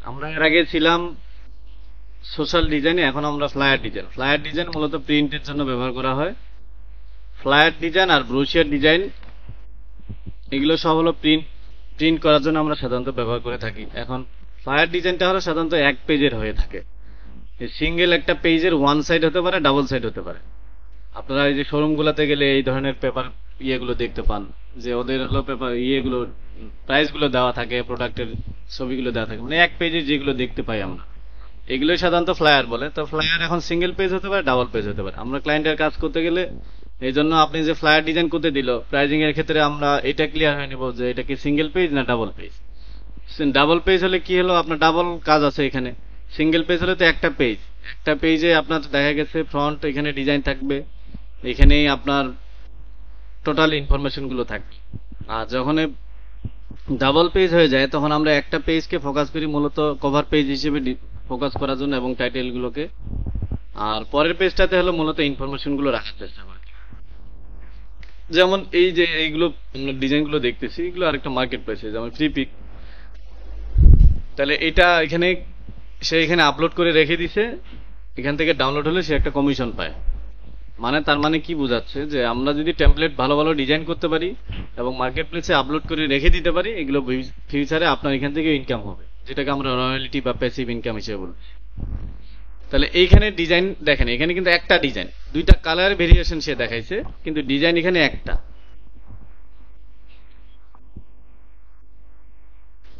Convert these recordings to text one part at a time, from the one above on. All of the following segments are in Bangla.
আমরা এর আগে ছিলাম সোশ্যাল ডিজাইনে, এখন আমরা ফ্লায়ার ডিজাইন। ফ্লায়ার ডিজাইন মূলত প্রিন্টের জন্য ব্যবহার করা হয়। ফ্লায়ার ডিজাইন আর ব্রোশিয়ার ডিজাইন এগুলো সব হলো প্রিন্ট প্রিন্ট করার জন্য আমরা সাধারণত ব্যবহার করে থাকি। এখন ফ্লায়ার ডিজাইনটা হলো সাধারণত এক পেজের হয়ে থাকে। সিঙ্গেল একটা পেজের ওয়ান সাইড হতে পারে, ডাবল সাইড হতে পারে। আপনারা এই যে শোরুমগুলোতে গেলে এই ধরনের পেপার ইয়েগুলো দেখতে পান, যে ওদের হলো পেপার ইয়েগুলো প্রাইসগুলো দেওয়া থাকে, প্রোডাক্টের ছবিগুলো দেওয়া থাকে, মানে এক পেজে যেগুলো দেখতে পাই আমরা, এগুলোই সাধারণত ফ্লায়ার বলে। তো ফ্লায়ার এখন সিঙ্গেল পেজ হতে পারে, ডাবল পেজ হতে পারে। আমরা ক্লায়েন্টের কাজ করতে গেলে এই জন্য আপনি যে ফ্লায়ার ডিজাইন করতে দিল, প্রাইজিং এর ক্ষেত্রে আমরা এটা ক্লিয়ার হয়ে নিব যে এটা কি সিঙ্গেল পেজ না ডাবল পেজ। ডাবল পেজ হলে কি হলো, আপনার ডাবল কাজ আছে এখানে। সিঙ্গেল পেজ হলে তো একটা পেজ, একটা পেজে আপনার দেখা গেছে ফ্রন্ট এখানে ডিজাইন থাকবে, এখানেই আপনার টোটাল ইনফরমেশন গুলো থাকবে। আর যখন ডাবল পেজ হয়ে যায় তখন আমরা একটা পেজকে ফোকাস করি মূলত কভার পেজ হিসেবে ফোকাস করার জন্য এবং টাইটেল গুলোকে, আর পরের পেজটাতে হলো মূলত ইনফরমেশন গুলো রাখার চেষ্টা করি। যেমন এই যে এইগুলো আমরা ডিজাইন গুলো দেখতেছি, এগুলো আরেকটা মার্কেট প্লেসে, যেমন ফ্রি পিক। তাহলে এটা এখানে সে এখানে আপলোড করে রেখে দিছে, এখান থেকে ডাউনলোড হলে সে একটা কমিশন পায়। মানে তার মানে কি বোঝাচ্ছে যে আমরা যদি টেমপ্লেট ভালো ভালো ডিজাইন করতে পারি এবং মার্কেট প্লেসে আপলোড করে রেখে দিতে পারি, এগুলো ফিউচারে আপনার এখান থেকে ইনকাম হবে, যেটাকে আমরা রয়্যালিটি বা প্যাসিভ ইনকাম হিসেবে বলি। তাহলে এইখানে ডিজাইন দেখেন, এখানে কিন্তু একটা ডিজাইন, দুইটা কালার ভেরিয়েশন সে দেখাইছে, কিন্তু ডিজাইন এখানে একটা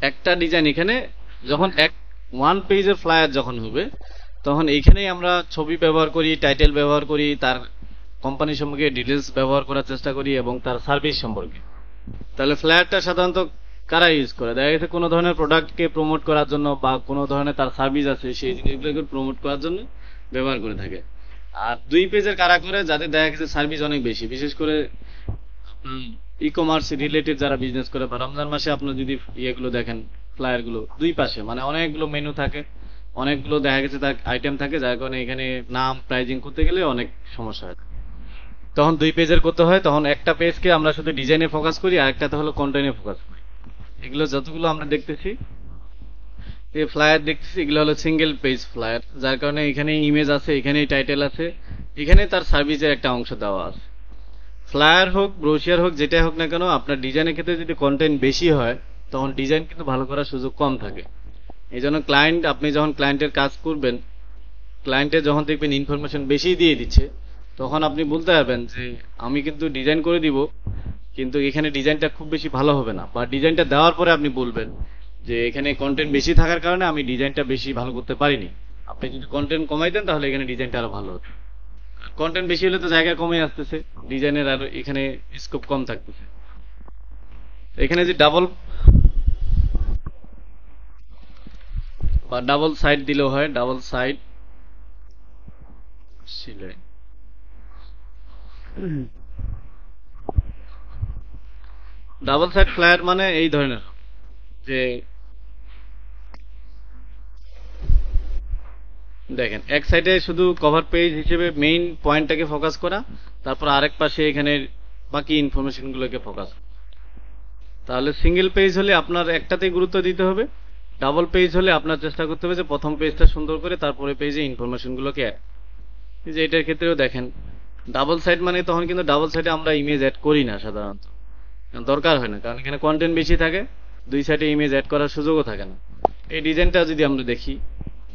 একটা ডিজাইন এখানে। যখন ওয়ান পেজের ফ্লায়ার যখন হবে, তখন এইখানেই আমরা ছবি ব্যবহার করি, টাইটেল ব্যবহার করি, তার কোম্পানি সম্পর্কে ডিটেলস ব্যবহার করার চেষ্টা করি এবং তার সার্ভিস সম্পর্কে। তাহলে ফ্লায়ারটা সাধারণত কারা ইউজ করে, দেখা গেছে কোনো ধরনের প্রোডাক্টকে প্রমোট করার জন্য বা কোনো ধরনের তার সার্ভিস আছে সেই জিনিসগুলোকে প্রমোট করার জন্য ব্যবহার করে থাকে। আর দুই পেজের কারা করে, যাদের দেখা গেছে সার্ভিস অনেক বেশি, বিশেষ করে ই কমার্স রিলেটেড যারা বিজনেস করে, বা রমজান মাসে আপনার যদি ইয়েগুলো দেখেন, ফ্লায়ার গুলো দুই পাশে মানে অনেকগুলো মেনু থাকে, অনেকগুলো দেখা গেছে তার আইটেম থাকে, যার কারণে এখানে নাম প্রাইজিং করতে গেলে অনেক সমস্যা হয়। তখন দুই পেজের করতে হয়, তখন একটা পেজকে আমরা শুধু ডিজাইনে ফোকাস করি, আর একটাতে হলো কন্টেন্টে ফোকাস করি। এগুলো যতগুলো আমরা দেখতেছি, এই ফ্লায়ার দেখতেছি, এগুলো হলো সিঙ্গেল পেজ ফ্লায়ার, যার কারণে এখানে ইমেজ আছে, এখানে টাইটেল আছে, এখানে তার সার্ভিসের একটা অংশ দেওয়া আছে। ফ্লায়ার হোক ব্রোশিয়ার হোক যেটাই হোক না কেন, আপনার ডিজাইনের ক্ষেত্রে যদি কন্টেন্ট বেশি হয় তখন ডিজাইন কিন্তু ভালো করার সুযোগ কম থাকে। এই জন্য আপনি যখন ক্লায়েন্টের কাজ করবেন, ক্লায়েন্টের যখন দেখবেন ইনফরমেশন বেশি দিয়ে দিচ্ছে, তখন আপনি বলতে পারবেন যে আমি কিন্তু ডিজাইন করে দিব, কিন্তু এখানে ডিজাইনটা খুব বেশি ভালো হবে না, বা ডিজাইনটা দেওয়ার পরে আপনি বলবেন যে এখানে কন্টেন্ট বেশি থাকার কারণে আমি ডিজাইনটা বেশি ভালো করতে পারিনি। আপনি যদি কন্টেন্ট কমাই দেন তাহলে এখানে ডিজাইনটা আরো ভালো হতো। কন্টেন্ট বেশি হলে তো জায়গা কমে আসতেছে, ডিজাইনের আর এখানে স্কোপ কম থাকতেছে। এখানে যে ডাবল সাইড দিলেও হয়, ডাবল সাইড সিলাই। ডাবল সাইড ফ্লায়ার মানে এই ধরনের যে দেখেন এক সাইডে শুধু কভার পেজ হিসেবে মেইন পয়েন্টটাকে ফোকাস করা, তারপর আরেক পাশে এখানে বাকি ইনফরমেশন গুলোকে ফোকাস। তাহলে সিঙ্গেল পেজ হলে আপনার একটাতেই গুরুত্ব দিতে হবে, ডাবল পেজ হলে আপনার চেষ্টা করতে হবে যে প্রথম পেজটা সুন্দর করে তারপরে পেজে ইনফরমেশন গুলোকে অ্যাড। যে এটার ক্ষেত্রেও দেখেন ডাবল সাইড মানে তখন কিন্তু ডাবল সাইডে আমরা ইমেজ অ্যাড করি না সাধারণত, দরকার হয় না, কারণ এখানে কন্টেন্ট বেশি থাকে, দুই সাইডে ইমেজ অ্যাড করার সুযোগও থাকে না। এই ডিজাইনটা যদি আমরা দেখি,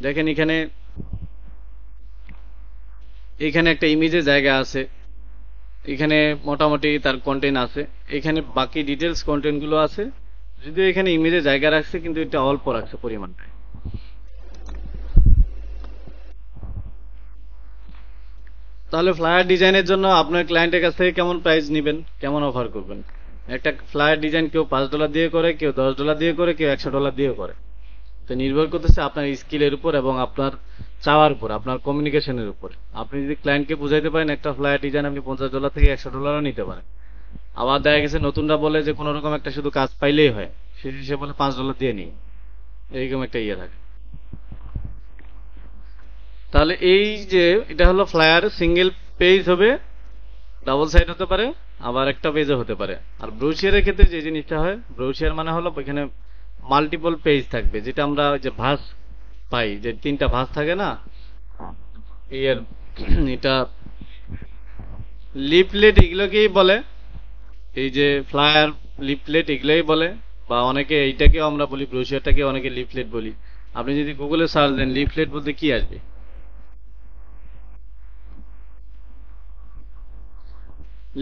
দেখেন এখানে একটা ইমেজের জায়গা আছে, এখানে মোটামুটি তার কন্টেন্ট আছে, এখানে বাকি ডিটেলস কন্টেন্ট গুলো আছে, যদিও এখানে ইমেজের জায়গা রাখছে কিন্তু এটা অল্প রাখছে পরিমাণটা। তাহলে ফ্লায়ার ডিজাইনের জন্য আপনার ক্লায়েন্টের কাছ থেকে কেমন প্রাইস নেবেন, কেমন অফার করবেন? একটা ফ্লায়ার ডিজাইন কেউ $5 দিয়ে করে, কেউ $10 দিয়ে করে, কেউ $100 দিয়ে করে। তো নির্ভর করতেছে আপনার স্কিলের উপর এবং আপনার চাওয়ার উপর, আপনার কমিউনিকেশনের উপর। আপনি যদি ক্লায়েন্টকে বুঝাইতে পারেন একটা ফ্লায়ার ডিজাইন আপনি $50 থেকে $100 নিতে পারেন। আবার দেখা গেছে নতুনরা বলে যে কোনো রকম একটা শুধু কাজ পাইলেই হয়, সে বলে $5 দিয়ে নিই, এইরকম একটা ইয়ে থাকে। তাহলে এই যে এটা হলো ফ্লায়ার, সিঙ্গেল পেজ হবে, ডাবল সাইড হতে পারে, আবার একটা পেজও হতে পারে। আর ব্রোশিয়ারের ক্ষেত্রে যে জিনিসটা হয়, ব্রোশিয়ার মানে হলো এখানে মাল্টিপল পেজ থাকবে, যেটা আমরা ওই যে ভাঁজ পাই, যে 3টা ভাঁজ থাকে না এর, এটা লিফলেট এগুলোকেই বলে, এই যে ফ্লায়ার লিফলেট এগুলোই বলে, বা অনেকে এইটাকেও আমরা বলি ব্রোশিয়ারটাকে অনেকে লিফলেট বলি। আপনি যদি গুগলে সার্চ দেন লিফলেট বলতে কি আসবে,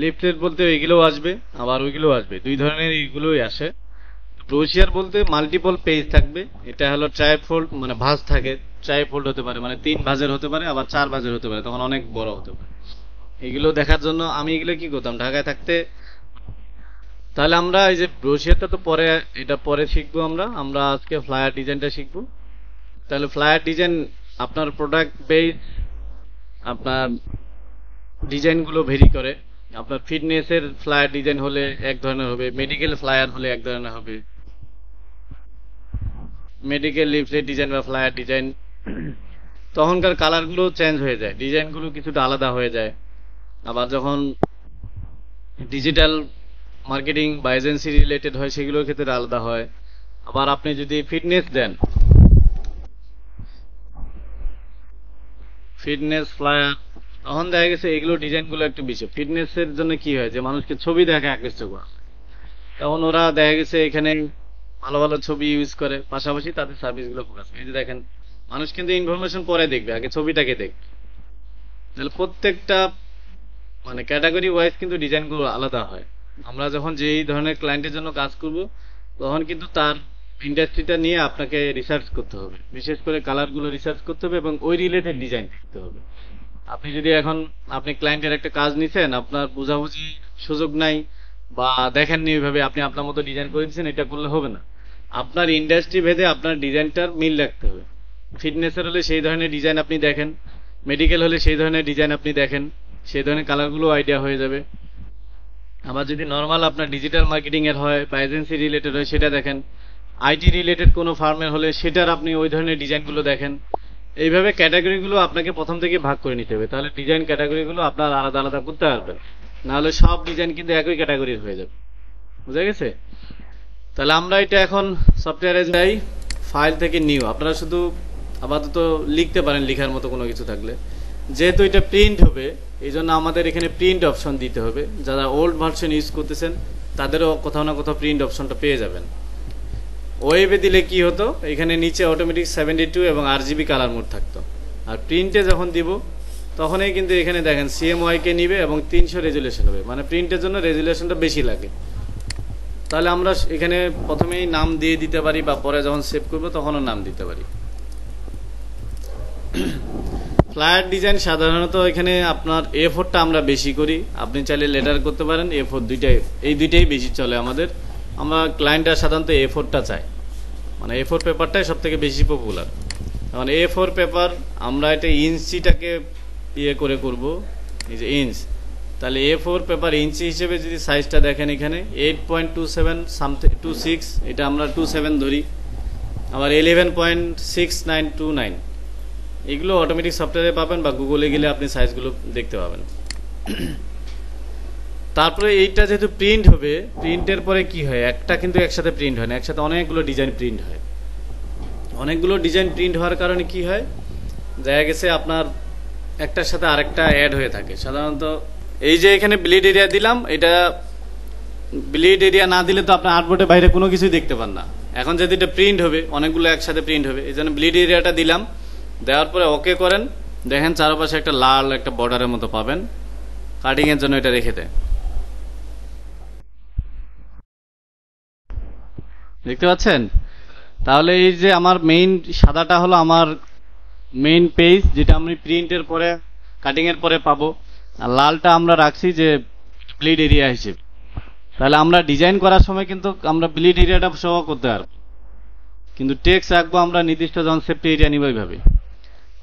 লিফলেট বলতে এইগুলোও আসবে আবার ওইগুলোও আসবে, দুই ধরনের এইগুলোই আসে। ব্রোশিয়ার বলতে মাল্টিপল পেজ থাকবে, এটা হলো ট্রাইফোল্ড, মানে ভাঁজ থাকে, ট্রাইফোল্ড হতে পারে, মানে 3 ভাঁজের হতে পারে, আবার 4 ভাঁজের হতে পারে, তখন অনেক বড় হতে পারে। এগুলো দেখার জন্য আমি এগুলো কি করতাম ঢাকায় থাকতে। তাহলে আমরা এই যে ব্রোশিয়ারটা তো পরে, এটা পরে শিখবো আমরা আমরা আজকে ফ্লায়ার ডিজাইনটা শিখবো। তাহলে ফ্লায়ার ডিজাইন আপনার প্রোডাক্ট বেস, আপনার ডিজাইনগুলো ভেরি করে। আপনার ফিটনেসের ফ্লায়ার ডিজাইন হলে এক ধরনের হবে, মেডিকেল ফ্লায়ার হলে এক ধরনের হবে, মেডিকেল লিফলেট ডিজাইন বা ফ্লায়ার ডিজাইন, তখনকার কালারগুলো চেঞ্জ হয়ে যায়, ডিজাইনগুলো কিছুটা আলাদা হয়ে যায়। আবার যখন ডিজিটাল মার্কেটিং বা এজেন্সি রিলেটেড হয় সেগুলোর ক্ষেত্রে আলাদা হয়। আবার আপনি যদি ফিটনেস দেন, ফিটনেস ফ্লায়ার, তখন দেখা গেছে এগুলো ডিজাইনগুলো একটু বেশি। ফিটনেসের জন্য কি হয় যে মানুষকে ছবি দেখে আকৃষ্ট করা, তখন ওরা দেখা গেছে এখানে ভালো ভালো ছবি ইউজ করে, পাশাপাশি তাদের সার্ভিসগুলো ফোকাস। এই যে দেখেন, মানুষ কিন্তু ইনফরমেশন পরে দেখবে, আগে ছবিটাকে দেখবে। তাহলে প্রত্যেকটা মানে ক্যাটাগরি ওয়াইজ কিন্তু ডিজাইনগুলো আলাদা হয়। আমরা যখন যেই ধরনের ক্লায়েন্টের জন্য কাজ করব, তখন কিন্তু তার ইন্ডাস্ট্রিটা নিয়ে আপনাকে রিসার্চ করতে হবে, বিশেষ করে কালারগুলো রিসার্চ করতে হবে এবং ওই রিলেটেড ডিজাইন দেখতে হবে। আপনি যদি এখন আপনি ক্লায়েন্টের একটা কাজ নিছেন, আপনার বোঝাবুঝি সুযোগ নাই বা দেখেননি ওইভাবে, আপনি আপনার মতো ডিজাইন করে দিচ্ছেন, এটা করলে হবে না। আপনার ইন্ডাস্ট্রি ভেদে আপনার ডিজাইনটার মিল রাখতে হবে। ফিটনেসের হলে সেই ধরনের ডিজাইন আপনি দেখেন, মেডিকেল হলে সেই ধরনের ডিজাইন আপনি দেখেন, সেই ধরনের কালারগুলো আইডিয়া হয়ে যাবে। আবার যদি নর্মাল আপনার ডিজিটাল মার্কেটিং এর হয় বা এজেন্সি রিলেটেড হয় সেটা দেখেন, আইটি রিলেটেড কোনো ফার্মের হলে সেটার আপনি ওই ধরনের ডিজাইনগুলো দেখেন। এইভাবে ক্যাটাগরিগুলো আপনাকে প্রথম থেকে ভাগ করে নিতে হবে, তাহলে ডিজাইন ক্যাটাগরিগুলো আপনার আলাদা আলাদা করতে পারবেন। নাহলে সব ডিজাইন কিন্তু একই ক্যাটাগরির হয়ে যাবে। বুঝা গেছে? তাহলে আমরা এটা এখন সফটওয়্যারে যাই, ফাইল থেকে নিউ। আপনারা শুধু আপাতত লিখতে পারেন লেখার মতো কোনো কিছু থাকলে। যেহেতু এটা প্রিন্ট হবে, এই জন্য আমাদের এখানে প্রিন্ট অপশন দিতে হবে। যারা ওল্ড ভার্সন ইউজ করতেছেন তাদেরও কোথাও না কোথাও প্রিন্ট অপশনটা পেয়ে যাবেন। ওয়েবে দিলে কি হতো, এখানে নিচে অটোমেটিক 72 এবং RGB কালার মোড থাকতো। আর প্রিন্টে যখন দিব তখনই কিন্তু এখানে দেখেন CMYK কে নিবে এবং 300 রেজুলেশন হবে, মানে প্রিন্টের জন্য রেজুলেশনটা বেশি লাগে। তাহলে আমরা এখানে প্রথমেই নাম দিয়ে দিতে পারি বা পরে যখন সেভ করব তখনও নাম দিতে পারি। ফ্লায়ার ডিজাইন সাধারণত এখানে আপনার A4টা আমরা বেশি করি, আপনি চাইলে লেটার করতে পারেন। A4 দুইটাই, এই দুইটাই বেশি চলে আমাদের। আমরা ক্লায়েন্টরা সাধারণত A4টা চাই, মানে A4 পেপারটাই সব থেকে বেশি পপুলার। এখন A4 পেপার আমরা এটা ইঞ্চিটাকে ইয়ে করে করব, এই যে ইঞ্চ। তাহলে A4 পেপার ইঞ্চি হিসেবে যদি সাইজটা দেখেন এখানে 8.27 সামথিং 26, এটা আমরা 27 ধরি। আবার 11.6929, এগুলো অটোমেটিক সফটওয়্যারে পাবেন বা গুগলে গেলে আপনি সাইজগুলো দেখতে পাবেন। তারপরে এইটা যেহেতু প্রিন্ট হবে, প্রিন্টের পরে কি হয়, একটা কিন্তু একসাথে প্রিন্ট হয় না, একসাথে অনেকগুলো ডিজাইন প্রিন্ট হয়। অনেকগুলো ডিজাইন প্রিন্ট হওয়ার কারণে কি হয়, দেখা গেছে আপনার একটার সাথে আরেকটা অ্যাড হয়ে থাকে। সাধারণত এই যে এখানে ব্লিড এরিয়া দিলাম, এটা ব্লিড এরিয়া না দিলে তো আপনার আর্টবোর্ডের বাইরে কোনো কিছুই দেখতে পান না। এখন যদি এটা প্রিন্ট হবে, অনেকগুলো একসাথে প্রিন্ট হবে, এই জন্য ব্লিড এরিয়াটা দিলাম। দেওয়ার পরে ওকে করেন, দেখেন চারপাশে একটা লাল একটা বর্ডারের মতো পাবেন, কাটিং এর জন্য এটা রেখে দেয়। দেখতে পাচ্ছেন? তাহলে এই যে আমার মেইন সাদাটা হলো আমার মেইন পেজ, যেটা আমি প্রিন্টের পরে কাটিং এর পরে পাবো। আর লালটা আমরা রাখছি যে ব্লিড এরিয়া হিসেবে। তাহলে আমরা ডিজাইন করার সময় কিন্তু আমরা ব্লিড এরিয়াটা সহ করতে পারবো, কিন্তু টেক্সট রাখবো আমরা নির্দিষ্ট যখন সেফটি এরিয়া নিব এইভাবে।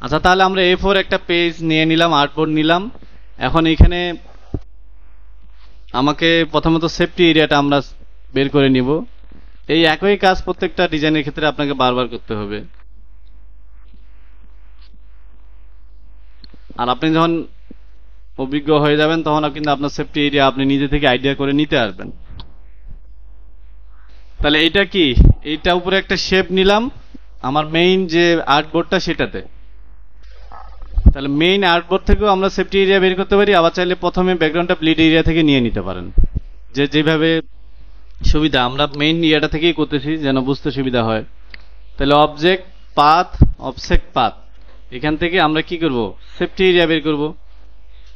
আচ্ছা, তাহলে আমরা A4 একটা পেজ নিয়ে নিলাম, আর্টবোর্ড নিলাম। এখন এখানে আমাকে প্রথমত সেফটি এরিয়াটা আমরা বের করে নিব। এই একই কাজ প্রত্যেকটা ডিজাইনের ক্ষেত্রে আপনাকে বারবার করতে হবে। আর আপনি যখন অভিজ্ঞ হয়ে যাবেন তখন কিন্তু আপনার সেফটি এরিয়া আপনি নিজে থেকে আইডিয়া করে নিতে পারবেন। তাহলে এটা কি, এইটা উপরে একটা শেপ নিলাম আমার মেইন যে আর্টবোর্ডটা সেটাতে। তাহলে মেইন আর্টবোর্ড থেকেও আমরা সেফটি এরিয়া বের করতে পারি, আবার চাইলে প্রথমে ব্যাকগ্রাউন্ডটা ব্লিড এরিয়া থেকে নিয়ে নিতে পারেন, যে যেভাবে সুবিধা। আমরা মেইন এরিয়াটা থেকেই করতেছি যেন বুঝতে সুবিধা হয়। তাহলে অবজেক্ট পাথ, অফসেট পাথ, এখান থেকে আমরা কি করব, সেফটি এরিয়া বের করব।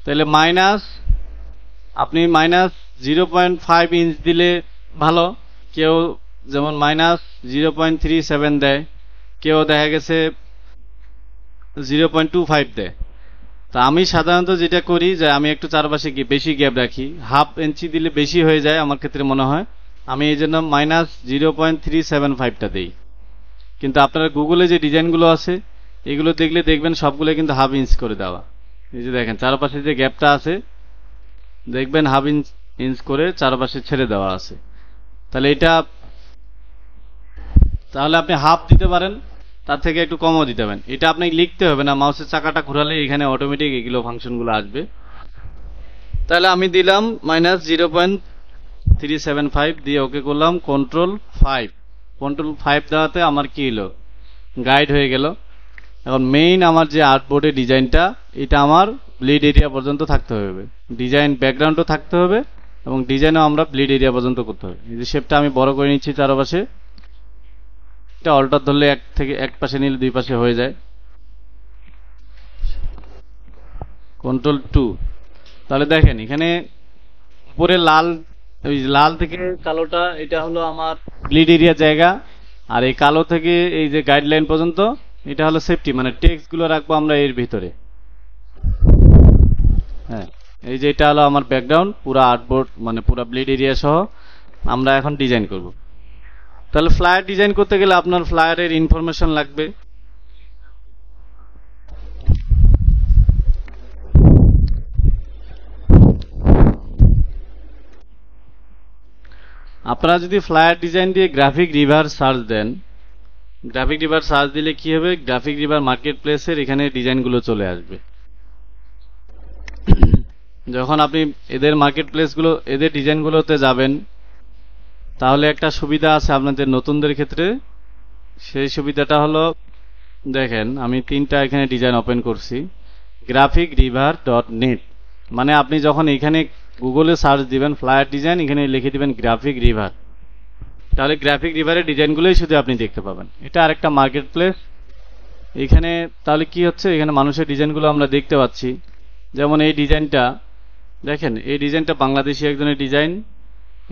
তাহলে মাইনাস, আপনি -0.5 ইঞ্চ দিলে ভালো, কেউ যেমন -0.37 দেয়, কেউ দেখা গেছে 0.25 দেয়। তা আমি সাধারণত যেটা করি যে আমি একটু চারপাশে বেশি গ্যাপ রাখি, হাফ ইঞ্চি দিলে বেশি হয়ে যায় আমার ক্ষেত্রে মনে হয়, আমি এই জন্য -0.375টা দিই। কিন্তু আপনারা গুগলে যে ডিজাইনগুলো আছে এগুলো দেখলে দেখবেন সবগুলো কিন্তু হাফ ইঞ্চ করে দেওয়া। এই যে দেখেন চারপাশে যে গ্যাপটা আছে দেখবেন হাফ ইঞ্চ করে চারপাশে ছেড়ে দেওয়া আছে। তাহলে এটা, তাহলে আপনি হাফ দিতে পারেন, তার থেকে একটু কমও দিতে পারেন। এটা আপনি লিখতে হবে না, মাউসের চাকাটা ঘোরালে এখানে অটোমেটিক এগুলো ফাংশনগুলো আসবে। তাহলে আমি দিলাম -0.375 দিয়ে ওকে করলাম Ctrl+5। Ctrl+5 দেওয়াতে আমার কি হলো, গাইড হয়ে গেল। এখন মেইন আমার যে আর্টবোর্ডের ডিজাইনটা, এটা আমার ব্লিড এরিয়া পর্যন্ত থাকতে হবে, ডিজাইন ব্যাকগ্রাউন্ডও থাকতে হবে এবং ডিজাইনও আমরা ব্লিড এরিয়া পর্যন্ত করতে হবে। এই যে শেপটা আমি বড় করে নিচ্ছি চারপাশে, এটা অল্টার ধরলে এক পাশে নিলে দুই পাশে হয়ে যায়। Ctrl+2। তাহলে দেখেন এখানে উপরে লাল, ওই লাল থেকে কালোটা এটা হলো আমার ব্লিড এরিয়া জায়গা, আর এই কালো থেকে এই যে গাইডলাইন পর্যন্ত এটা হলো সেফটি, মানে টেক্সট গুলো রাখবো আমরা এর ভিতরে। হ্যাঁ, এই যে এটা হলো আমার ব্যাকগ্রাউন্ড, পুরা আর্টবোর্ড মানে পুরা ব্লিড এরিয়া সহ আমরা এখন ডিজাইন করব। তাহলে ফ্লায়ার ডিজাইন করতে গেলে আপনার ফ্লায়ারের ইনফরমেশন লাগবে। আপনারা যদি ফ্লায়ার ডিজাইন দিয়ে গ্রাফিক রিভার সার্চ দেন, গ্রাফিক রিভার সার্চ দিলে কি হবে, গ্রাফিক রিভার মার্কেট প্লেসের এখানে ডিজাইনগুলো চলে আসবে। যখন আপনি এদের মার্কেট প্লেসগুলো, এদের ডিজাইনগুলোতে যাবেন, তাহলে একটা সুবিধা আছে আপনাদের নতুনদের ক্ষেত্রে। সেই সুবিধাটা হলো, দেখেন আমি 3টা এখানে ডিজাইন ওপেন করছি, graphicriver.net। মানে আপনি যখন এখানে গুগলে সার্চ দিবেন ফ্লায়ার ডিজাইন, এখানে লিখে দিবেন গ্রাফিক রিভার, তাহলে গ্রাফিক রিভারের ডিজাইনগুলোই শুধু আপনি দেখতে পাবেন। এটা আরেকটা মার্কেট প্লেস। এখানে তাহলে কি হচ্ছে, এখানে মানুষের ডিজাইনগুলো আমরা দেখতে পাচ্ছি। যেমন এই ডিজাইনটা দেখেন, এই ডিজাইনটা বাংলাদেশি একজনের ডিজাইন,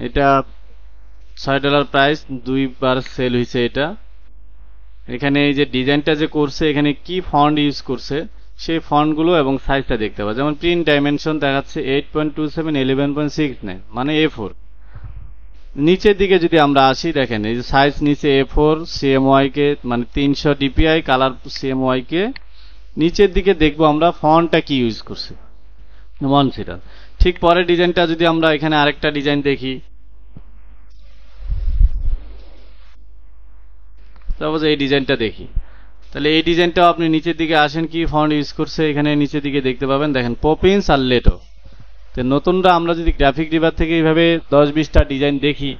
এটা $6 প্রাইস, 2বার সেল হয়েছে এটা। এখানে এই যে ডিজাইনটা যে করছে, এখানে কি ফন্ট ইউজ করছে সেই ফন্টগুলো এবং সাইজটা দেখতে পাবো। যেমন প্রিন্ট ডাইমেনশন দেখাচ্ছে 8.27 11.69, মানে A4। নিচের দিকে যদি আমরা আসি, দেখেন এই যে সাইজ নিচে A4 CMYK কে মানে 300 DPI কালার CMYK কে, নিচের দিকে দেখবো আমরা ফন্টটা কি ইউজ করছে, মনসিটা। ঠিক পরের ডিজাইনটা যদি আমরা এখানে আরেকটা ডিজাইন দেখি, তারপর এই ডিজাইনটা দেখি, তাহলে এই ডিজাইনটাও আপনি নিচের দিকে আসেন কি ফন্ট ইউজ করছে এখানে নিচের দিকে দেখতে পাবেন। দেখেন পপিন্স আর লেটো। তো নতুনরা আমরা যদি গ্রাফিক রিভার থেকে এইভাবে 10-20টা ডিজাইন দেখি,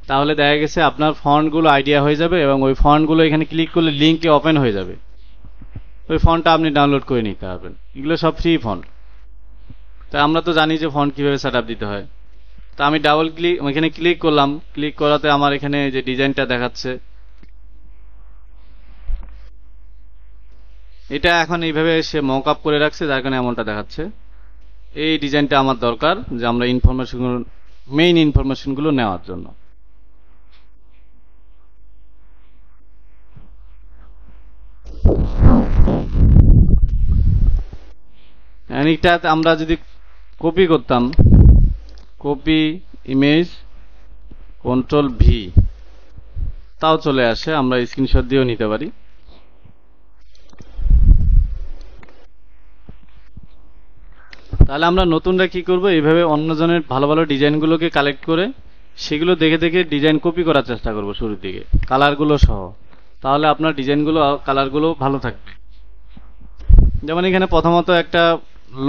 তাহলে দেখা গেছে আপনার ফন্টগুলো আইডিয়া হয়ে যাবে এবং ওই ফন্টগুলো এখানে ক্লিক করলে লিঙ্কে ওপেন হয়ে যাবে, ওই ফন্টটা আপনি ডাউনলোড করে নিতে পারবেন। এগুলো সব ফ্রি ফন্ট। তা আমরা তো জানি যে ফন্ট কিভাবে সেটআপ দিতে হয়। তা আমি ডাবল ক্লিক এখানে ক্লিক করলাম, ক্লিক করাতে আমার এখানে যে ডিজাইনটা দেখাচ্ছে, এটা এখন এইভাবে সে মক আপ করে রাখছে, যার কারণে এমনটা দেখাচ্ছে। এই ডিজাইনটা আমার দরকার যে আমরা ইনফরমেশনগুলো, মেইন ইনফরমেশনগুলো নেওয়ার জন্য। এটা আমরা যদি কপি করতাম, কপি ইমেজ Ctrl+V, তাও চলে আসে, আমরা স্ক্রিনশট দিয়েও নিতে পারি। তাহলে আমরা নতুনরা কি করব, এইভাবে অন্যজনের ভালো ভালো ডিজাইনগুলোকে কালেক্ট করে সেগুলো দেখে দেখে ডিজাইন কপি করার চেষ্টা করব শুরুর দিকে, কালারগুলো সহ। তাহলে আপনার ডিজাইনগুলো, কালারগুলো ভালো থাকবে। যেমন এখানে প্রথমত একটা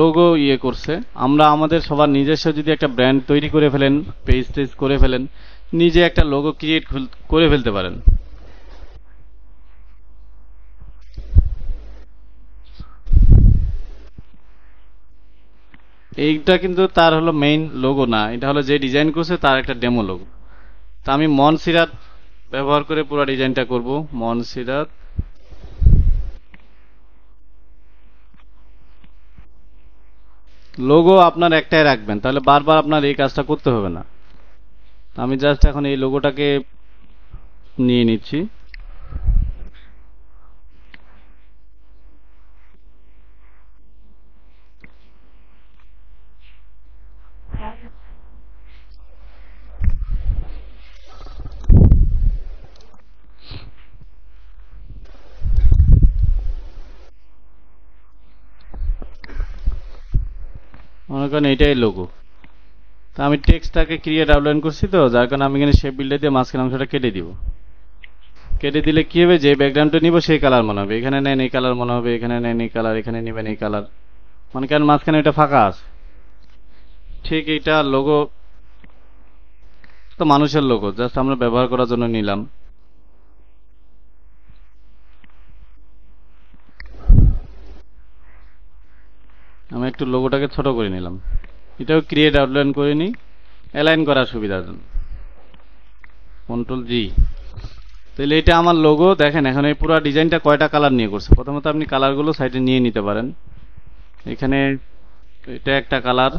লোগো করছে, আমরা আমাদের সবার নিজস্ব যদি একটা ব্র্যান্ড তৈরি করে ফেলেন, পেজ টেজ করে ফেলেন, নিজে একটা লোগো ক্রিয়েট করে ফেলতে পারেন। এইটা কিন্তু তার হলো মেইন লোগো না, এটা হলো যে ডিজাইন করছে তার একটা ডেমো লোগো। তা আমি মনসিরাত ব্যবহার করে পুরো ডিজাইনটা করব। মনসিরাত, লোগো আপনার একটাই রাখবেন, তাহলে বারবার আপনার এই কাজটা করতে হবে না। আমি জাস্ট এখন এই লোগোটাকে নিয়ে নিচ্ছি। মনে করেন এটাই লোগো। তা আমি টেক্সটটাকে ক্রিয়েট আউটলাইন করছি, তো যার কারণে আমি এখানে শেপ বিল্ডার দিয়ে মাঝখানে অংশটা কেটে দিব। কেটে দিলে কি হবে, যে ব্যাকগ্রাউন্ডটা নিব সেই কালার মনে হবে, এখানে নেন এই কালার মনে হবে, এখানে নেন এই কালার, এখানে নেবেন এই কালার, মানে কেন মাঝখানে এটা ফাঁকা আছে। ঠিক এইটা লোগো তো মানুষের লোগো, জাস্ট আমরা ব্যবহার করার জন্য নিলাম। আমি একটু লোগোটাকে ছোট করে নিলাম। এটাও ক্রিয়েট আউটলাইন করে নিই অ্যালাইন করার সুবিধার জন্য, কন্ট্রোল জি। তাহলে এটা আমার লোগো। দেখেন এখন এই পুরো ডিজাইনটা কয়টা কালার নিয়ে করছে। প্রথমত আপনি কালারগুলো সাইডে নিয়ে নিতে পারেন। এখানে এটা একটা কালার,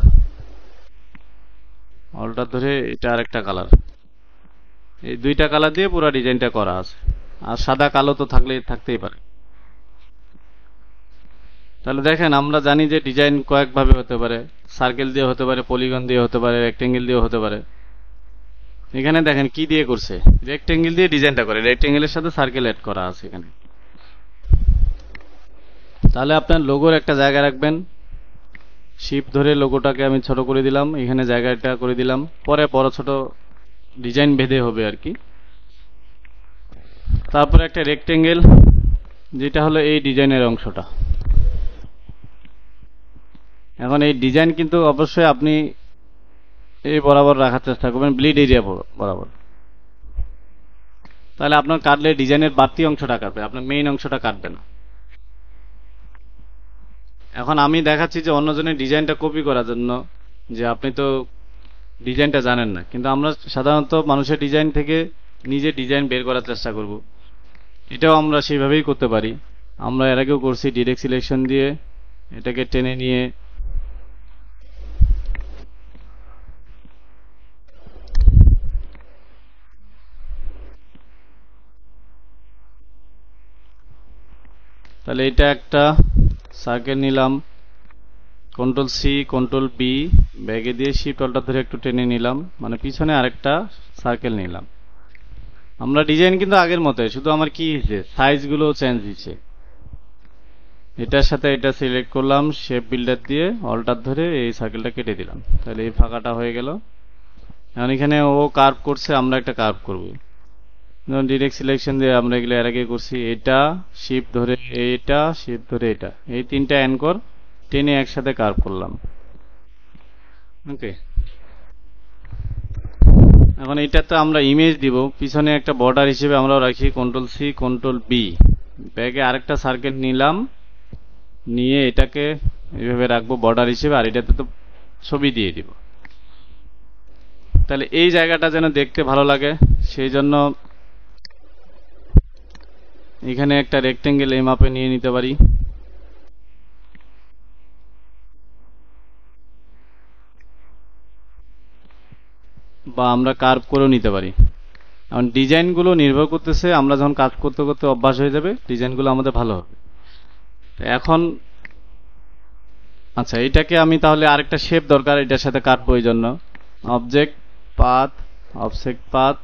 অলটা ধরে এটা আরেকটা কালার, এই দুইটা কালার দিয়ে পুরো ডিজাইনটা করা আছে। আর সাদা কালো তো থাকতেই পারে। তাহলে দেখেন আমরা জানি যে ডিজাইন কয়েকভাবে হতে পারে, সার্কেল দিয়ে হতে পারে, পলিগন দিয়ে হতে পারে, রেক্টেঙ্গেল দিয়ে হতে পারে। এখানে দেখেন কি দিয়ে করছে, রেক্টেঙ্গেল দিয়ে ডিজাইনটা করে, রেক্টেঙ্গেলের সাথে সার্কেল অ্যাড করা আছে এখানে। তাহলে আপনার লোগোর একটা জায়গা রাখবেন, শিফট ধরে লোগোটাকে আমি ছোট করে দিলাম, এখানে জায়গাটা করে দিলাম, পরে বড় ছোট ডিজাইন ভেদে হবে আর কি। তারপরে একটা রেক্টেঙ্গেল, যেটা হলো এই ডিজাইনের অংশটা। এখন এই ডিজাইন কিন্তু অবশ্যই আপনি এই বরাবর রাখার চেষ্টা করবেন, ব্লিড এরিয়া বরাবর। তাহলে আপনার কাটলে ডিজাইনের বাড়তি অংশটা কাটবে, আপনার মেইন অংশটা কাটবে না। এখন আমি দেখাচ্ছি যে অন্যজনের ডিজাইনটা কপি করার জন্য, যে আপনি তো ডিজাইনটা জানেন না, কিন্তু আমরা সাধারণত মানুষের ডিজাইন থেকে নিজে ডিজাইন বের করার চেষ্টা করব। এটাও আমরা সেইভাবেই করতে পারি। আমরা এর আগেও করছি, ডিরেক্ট সিলেকশন দিয়ে এটাকে টেনে নিয়ে তাহলে এটা একটা সার্কেল নিলাম, কন্ট্রোল সি কন্ট্রোল বি ব্যাগে দিয়ে শিফট অল্টার ধরে একটু টেনে নিলাম, মানে পিছনে আরেকটা সার্কেল নিলাম। আমরা ডিজাইন কিন্তু আগের মতোই, শুধু আমার কি হয়েছে সাইজগুলো চেঞ্জ হয়েছে। এটার সাথে এটা সিলেক্ট করলাম, শেপ বিল্ডার দিয়ে অল্টার ধরে এই সার্কেলটা কেটে দিলাম, তাহলে এই ফাঁকাটা হয়ে গেল। এখন এখানে ও কার্ভ করছে, আমরা একটা কার্ভ করব। যেমন ডিরেক্ট সিলেকশন দিয়ে আমরা এগুলো এর আগে করছি, এটা শিফট ধরে এটা, শিফট ধরে এটা, এই তিনটা অ্যাঙ্কর টেনে একসাথে কার্ভ করলাম। ওকে, এখন এটাতে আমরা ইমেজ দিব, পিছনে একটা বর্ডার হিসেবে আমরাও রাখি কন্ট্রোল সি কন্ট্রোল বি, ব্যাগে আরেকটা সার্কেল নিলাম, নিয়ে এটাকে এইভাবে রাখবো বর্ডার হিসেবে, আর এটাতে তো ছবি দিয়ে দিব। তাহলে এই জায়গাটা যেন দেখতে ভালো লাগে, সেই জন্য এখানে একটা রেক্টেঙ্গেল এই মাপে নিয়ে নিতে পারি। বা আমরা কার্ভ করেও নিতে পারি। এখন ডিজাইনগুলো নির্ভর করতেছে, আমরা যখন কাজ করতে করতে অভ্যাস হয়ে যাবে, ডিজাইনগুলো আমাদের ভালো হবে। এখন আচ্ছা, এটাকে আমি তাহলে আরেকটা শেপ দরকার, এটার সাথে কাটবো, এই জন্য অবজেক্ট পাথ, অবজেক্ট পাথ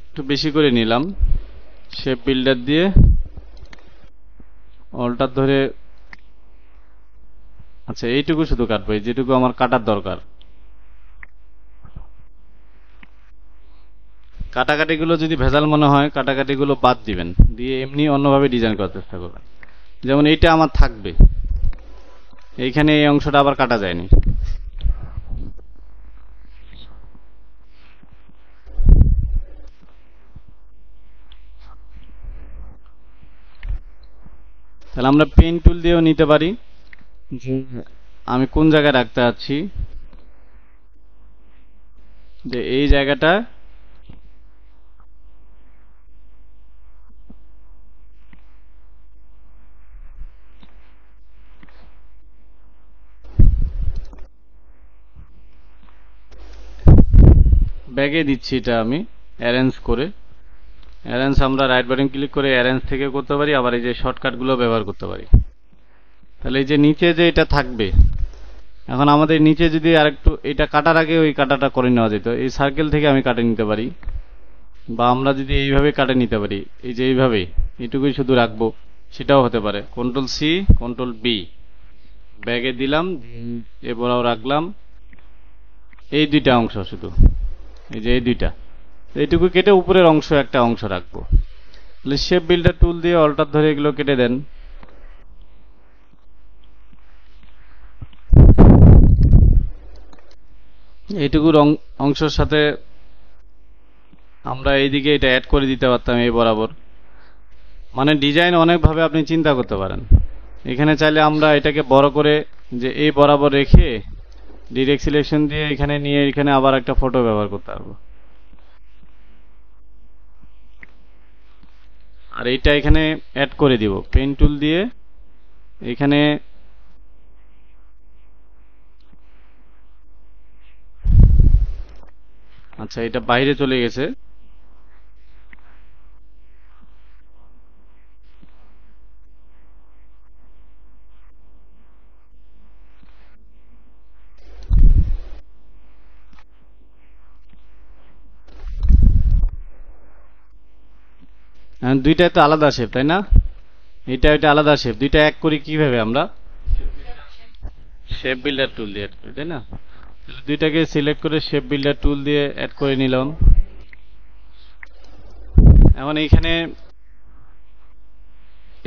একটু বেশি করে নিলাম, শেপ বিল্ডার দিয়ে অল্টার ধরে, আচ্ছা এইটুকু শুধু কাটবো, যেটুকু আমার কাটার দরকার। কাটাকাটিগুলো যদি ভেজাল মনে হয়, কাটাকাটিগুলো বাদ দিবেন, দিয়ে এমনি অন্যভাবে ডিজাইন করার চেষ্টা করবেন। যেমন এইটা আমার থাকবে, এইখানে এই অংশটা আবার কাটা যায়নি। তাহলে আমরা পেন টুল দিয়েও নিতে পারি যে আমি কোন জায়গায় রাখতে যাচ্ছি, যে এই জায়গাটা ব্যাগে দিচ্ছি, এটা আমি অ্যারেঞ্জ করে, অ্যারেঞ্জ আমরা রাইট বাটন ক্লিক করে অ্যারেঞ্জ থেকে করতে পারি, আবার এই যে শর্টকাটগুলো ব্যবহার করতে পারি। তাহলে এই যে নিচে যে এটা থাকবে, এখন আমাদের নিচে যদি আরেকটু এটা কাটার আগে ওই কাটাটা করে নেওয়া যেত, এই সার্কেল থেকে আমি কাটে নিতে পারি, বা আমরা যদি এইভাবে কাটে নিতে পারি, এই যে এইভাবে এটুকুই শুধু রাখবো, সেটাও হতে পারে। কন্ট্রোল সি কন্ট্রোল বি, ব্যাগে দিলাম, এবারও রাখলাম এই দুইটা অংশ, শুধু এই যে এই দুইটা, এইটুকু কেটে উপরের অংশ একটা অংশ রাখবো। তাহলে শেপ বিল্ডার টুল দিয়ে অল্টার ধরে এগুলো কেটে দেন। এইটুকুর অংশের সাথে আমরা এইদিকে এটা অ্যাড করে দিতে পারতাম এই বরাবর। মানে ডিজাইন অনেকভাবে আপনি চিন্তা করতে পারেন। এখানে চাইলে আমরা এটাকে বড় করে যে এই বরাবর রেখে ডিরেক্ট সিলেকশন দিয়ে এখানে নিয়ে এখানে আবার একটা ফটো ব্যবহার করতে পারবো। আর এইটা এখানে অ্যাড করে দিব পেন টুল দিয়ে। এখানে আচ্ছা, এটা বাইরে চলে গেছে। দুইটা তো আলাদা শেপ, তাই না? এটা এটা আলাদা শেপ, দুইটা এক করি কিভাবে আমরা? শেপ বিল্ডার টুল দিয়ে অ্যাড করি, তাই না? দুইটাকে সিলেক্ট করে শেপ বিল্ডার টুল দিয়ে অ্যাড করে নিলাম। এখন এইখানে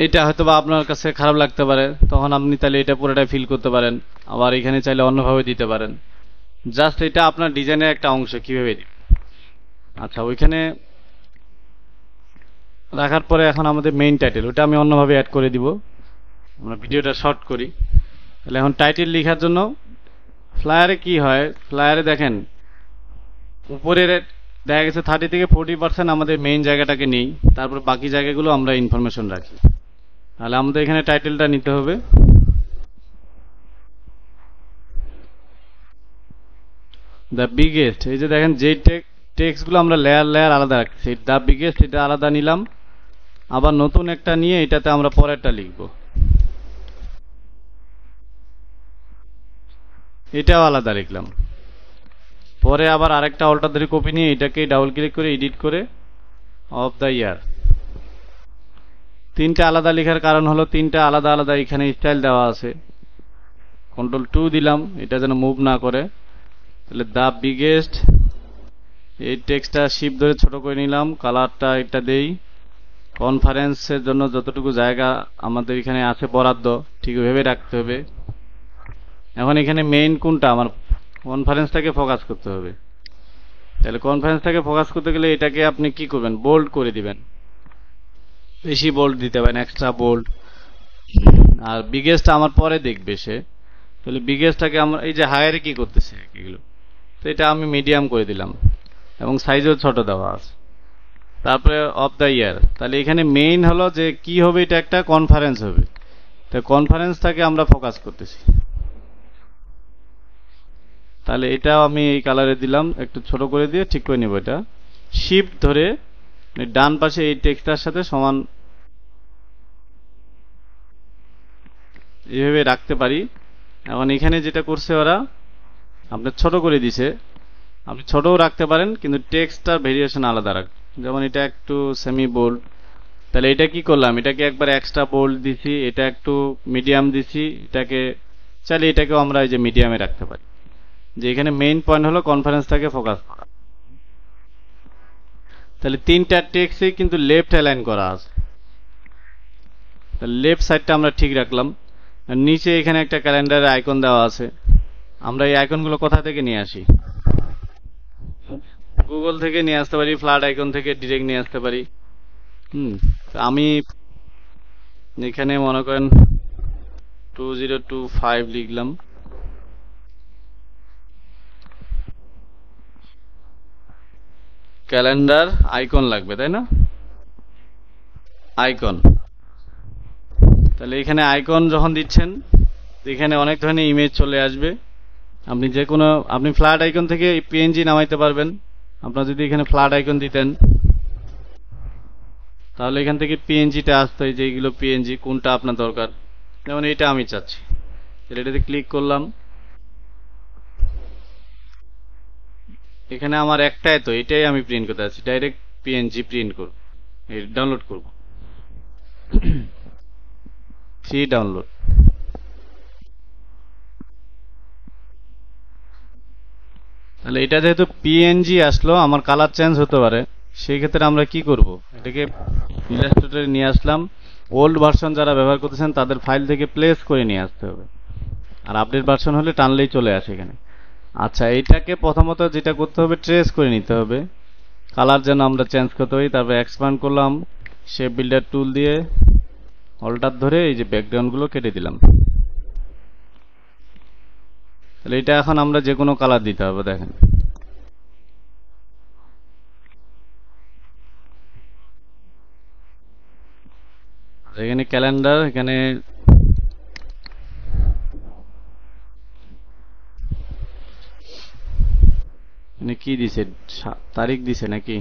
এটা হয়তো বা আপনার কাছে খারাপ লাগতে পারে, তখন আপনি তাহলে এটা পুরোটা ফিল করতে পারেন, আবার এখানে চাইলে অন্যভাবে দিতে পারেন। জাস্ট এটা আপনার ডিজাইনের একটা অংশ, কিভাবে দিবেন। আচ্ছা, ওইখানে রাখার পরে এখন আমাদের মেইন টাইটেল, ওটা আমি অন্যভাবে অ্যাড করে দিব। আমরা ভিডিওটা শর্ট করি। তাহলে এখন টাইটেল লেখার জন্য ফ্লায়ারে কি হয়, ফ্লায়ারে দেখেন উপরে দেখা গেছে 30 থেকে 40% আমাদের মেইন জায়গাটাকে নেই, তারপর বাকি জায়গাগুলো আমরা ইনফরমেশন রাখি। তাহলে আমাদের এখানে টাইটেলটা নিতে হবে দ্য বিগেস্ট। এই যে দেখেন যে টেক্সটগুলো আমরা লেয়ার লেয়ার আলাদা রাখছি, দ্য বিগেস্ট এটা আলাদা নিলাম, আবার নতুন একটা নিয়ে এটাতে আমরা পরেরটা লিখব, এটাও আলাদা লিখলাম। পরে আবার আরেকটা অল্টার ধরে কপি নিয়ে এটাকে ডাবল ক্লিক করে এডিট করে অফ দ্য ইয়ার। তিনটা আলাদা লেখার কারণ হলো তিনটা আলাদা আলাদা এখানে স্টাইল দেওয়া আছে। কন্ট্রোল 2 দিলাম, এটা যেন মুভ না করে। তাহলে দ্য বিগেস্ট, এই টেক্সটটা শিপ ধরে ছোট করে নিলাম, কালারটা এটা দেই। কনফারেন্সের জন্য যতটুকু জায়গা আমাদের এখানে আছে বরাদ্দ, ঠিক ওইভাবে রাখতে হবে। এখন এখানে মেইন কোনটা, আমার কনফারেন্সটাকে ফোকাস করতে হবে। তাহলে কনফারেন্সটাকে ফোকাস করতে গেলে এটাকে আপনি কি করবেন, বোল্ড করে দিবেন, বেশি বোল্ড দিতে পারেন, এক্সট্রা বোল্ড। আর বিগেস্ট আমার পরে দেখবে সে, তাহলে বিগেস্টটাকে আমরা এই যে হায়ারে কি করতেছে এগুলো, তো এটা আমি মিডিয়াম করে দিলাম এবং সাইজও ছোট দেওয়া আছে। তারপরে অফ দ্য ইয়ার, তাহলে এখানে মেইন হলো যে কি হবে, এটা একটা কনফারেন্স হবে, তো কনফারেন্সটাকে আমরা ফোকাস করতেছি। তাহলে এটাও আমি এই কালারে দিলাম, একটু ছোট করে দিয়ে ঠিক করে নেব। এটা শিফট ধরে ডান পাশে এই টেক্সটার সাথে সমান এইভাবে রাখতে পারি। এখন এখানে যেটা করছে ওরা আপনার ছোট করে দিছে, আপনি ছোটও রাখতে পারেন, কিন্তু টেক্সটার ভেরিয়েশন আলাদা রাখ। যেমন এটা একটু সেমি বোল্ড, তাহলে এটা কি করলাম, এটাকে একবার এক্সট্রা বোল্ড দিছি, এটা একটু মিডিয়াম দিছি, এটাকে চাইলে এটাকেও আমরা এই যে মিডিয়ামে রাখতে পারি। যে এখানে মেইন পয়েন্ট হলো কনফারেন্সটাকে ফোকাস করা। তাহলে তিনটা টেক্সটই কিন্তু লেফট অ্যালাইন করা আছে, তাহলে লেফট সাইডটা আমরা ঠিক রাখলাম। আর নিচে এখানে একটা ক্যালেন্ডারের আইকন দেওয়া আছে, আমরা এই আইকনগুলো কোথা থেকে নিয়ে আসি, গুগল থেকে নিয়ে আসতে পারি, ফ্ল্যাট আইকন থেকে ডিরেক্ট নিয়ে আসতে পারি। আমি এখানে মনে করেন 2025 লিখলাম। ক্যালেন্ডার আইকন লাগবে, তাই না? আইকন, তাহলে এখানে আইকন যখন দিচ্ছেন এখানে অনেক ধরনের ইমেজ চলে আসবে। আপনি যে কোনো আপনি ফ্ল্যাট আইকন থেকে পিএনজি নামাইতে পারবেন। আপনারা যদি এখানে ফ্ল্যাট আইকন দিতেন তাহলে এখান থেকে পিএনজিটা আসতো, যে এইগুলো পিএনজি কোনটা আপনার দরকার। যেমন এটা আমি চাচ্ছি, এটাতে ক্লিক করলাম। এখানে আমার একটাই, তো এটাই আমি প্রিন্ট করতে যাচ্ছি। ডাইরেক্ট পিএনজি প্রিন্ট করব, ডাউনলোড করব। Free download. তাহলে এটা যেহেতু পিএনজি আসলো, আমার কালার চেঞ্জ হতে পারে, সেই ক্ষেত্রে আমরা কি করব, এটাকে ইলাস্ট্রেটরে নিয়ে আসলাম। ওল্ড ভার্সন যারা ব্যবহার করতেছেন তাদের ফাইল থেকে প্লেস করে নিয়ে আসতে হবে, আর আপডেট ভার্সন হলে টানলেই চলে আসে এখানে। আচ্ছা, এইটাকে প্রথমত যেটা করতে হবে, ট্রেস করে নিতে হবে, কালার যেন আমরা চেঞ্জ করতে পারি। তারপর এক্সপ্যান্ড করলাম, শেপ বিল্ডার টুল দিয়ে অল্টার ধরে এই যে ব্যাকগ্রাউন্ডগুলো কেটে দিলাম। তাহলে এটা এখন আমরা যে কোনো কালার দিতে হবে। দেখেন, এখানে ক্যালেন্ডার, এখানে কি দিছে, তারিখ দিছে নাকি?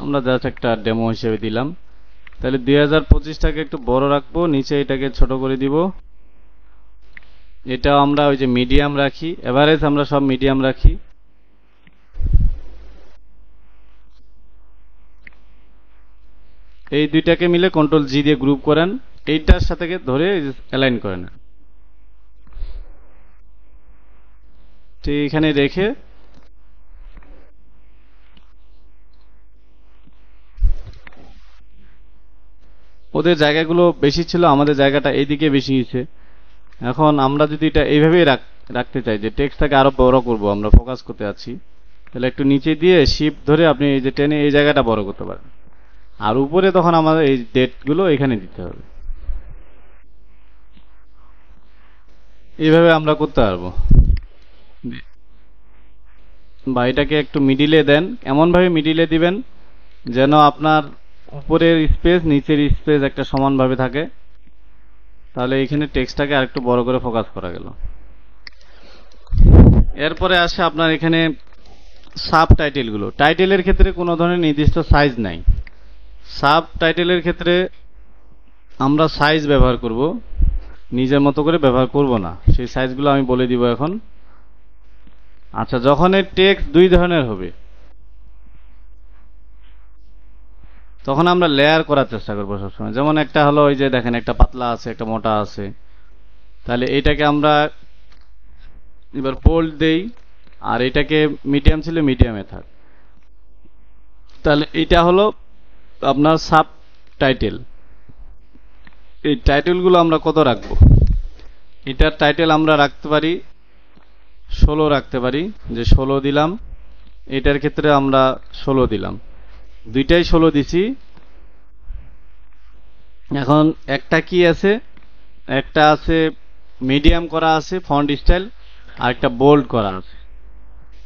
আমরা জাস্ট একটা ডেমো হিসেবে দিলাম। তাহলে 2025টাকে একটু বড় রাখবো, নিচে এটাকে ছোট করে দিব। এটা আমরা ওই যে মিডিয়াম রাখি, এভারেজ আমরা সব মিডিয়াম রাখি। এই দুইটাকে মিলে কন্ট্রোল জি দিয়ে গ্রুপ করেন, এইটার সাথে ধরে অ্যালাইন করেন। ঠিক এখানে রেখে ওদের জায়গাগুলো বেশি ছিল, আমাদের জায়গাটা এইদিকে বেশি হয়েছে। এখন আমরা যদি এটা এইভাবেই রাখতে চাই, যে টেক্সটটাকে আরো বড় করব, আমরা ফোকাস করতে যাচ্ছি, তাহলে একটু নিচে দিয়ে শিফট ধরে আপনি এই যে টেনে এই জায়গাটা বড় করতে পারেন। আর উপরে তখন আমাদের এই ডেটগুলো এখানে দিতে হবে। এইভাবে আমরা করতে পারবো। বা এটাকে একটু মিডিলে দেন, এমনভাবে মিডিলে দিবেন যেন আপনার উপরের স্পেস নিচের স্পেস একটা সমানভাবে থাকে। তাহলে এখানে টেক্সটটাকে আরেকটু বড় করে ফোকাস করা গেল। এরপরে আসে আপনার এখানে সাব টাইটেলগুলো। টাইটেলের ক্ষেত্রে কোনো ধরনের নির্দিষ্ট সাইজ নাই। সাব টাইটেলের ক্ষেত্রে আমরা সাইজ ব্যবহার করব, নিজের মতো করে ব্যবহার করব না। সেই সাইজগুলো আমি বলে দিব এখন। আচ্ছা, যখন এই টেক্সট দুই ধরনের হবে তখন আমরা লেয়ার করার চেষ্টা করবো সবসময়। যেমন একটা হলো ওই যে দেখেন, একটা পাতলা আছে, একটা মোটা আছে। তাহলে এটাকে আমরা এবার বোল্ড দেই, আর এটাকে মিডিয়াম ছিল মিডিয়ামে থাক। তাহলে এটা হলো আপনার সাব টাইটেল। এই টাইটেলগুলো আমরা কত রাখবো? এটার টাইটেল আমরা রাখতে পারি 16 রাখতে পারি, যে 16 দিলাম। এটার ক্ষেত্রে আমরা 16 দিলাম, দুইটাই 16 দিছি। এখন একটা কি আছে, একটা আছে মিডিয়াম করা আছে ফন্ট স্টাইল, আর একটা বোল্ড করা আছে।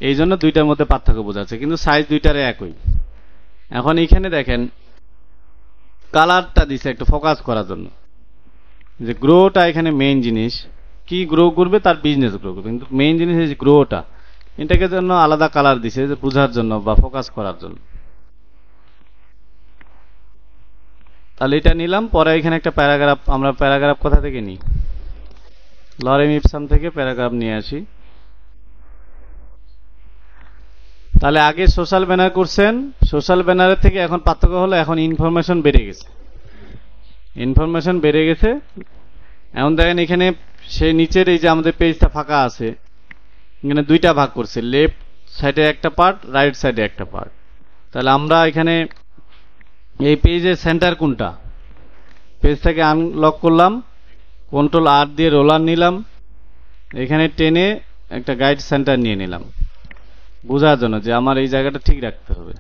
এই জন্য দুইটার মধ্যে পার্থক্য বোঝাচ্ছে, কিন্তু সাইজ দুইটারে একই। এখন এইখানে দেখেন কালারটা দিছে একটু ফোকাস করার জন্য, যে গ্রোটা এখানে মেইন জিনিস। কি গ্রো করবে, তার বিজনেস গ্রো করবে, কিন্তু মেইন জিনিস এই যে গ্রোটা, এটাকে জন্য আলাদা কালার দিছে, যে বোঝার জন্য বা ফোকাস করার জন্য। তাহলে এটা নিলাম। পরে এখানে একটা প্যারাগ্রাফ, আমরা প্যারাগ্রাফ কোথা থেকে নিই? লরেম ইপসাম থেকে প্যারাগ্রাফ নিয়ে আসি। তাহলে আগে সোশ্যাল ব্যানার করছেন, সোশ্যাল ব্যানারের থেকে এখন পার্থক্য হলো এখন ইনফরমেশন বেড়ে গেছে। ইনফরমেশন বেড়ে গেছে। এখন দেখেন এখানে সেই নিচের এই যে আমাদের পেজটা ফাঁকা আছে, এখানে দুইটা ভাগ করছে, লেফট সাইডে একটা পার্ট, রাইট সাইডে একটা পার্ট। তাহলে আমরা এখানে এই পেজের সেন্টার কোনটা, পেজটাকে আনলক করলাম, কন্ট্রোল আর দিয়ে রোলার নিলাম, এখানে টেনে একটা গাইড সেন্টার নিয়ে নিলাম। বোঝার জন্য যে আমার এই জায়গাটা ঠিক রাখতে হবে।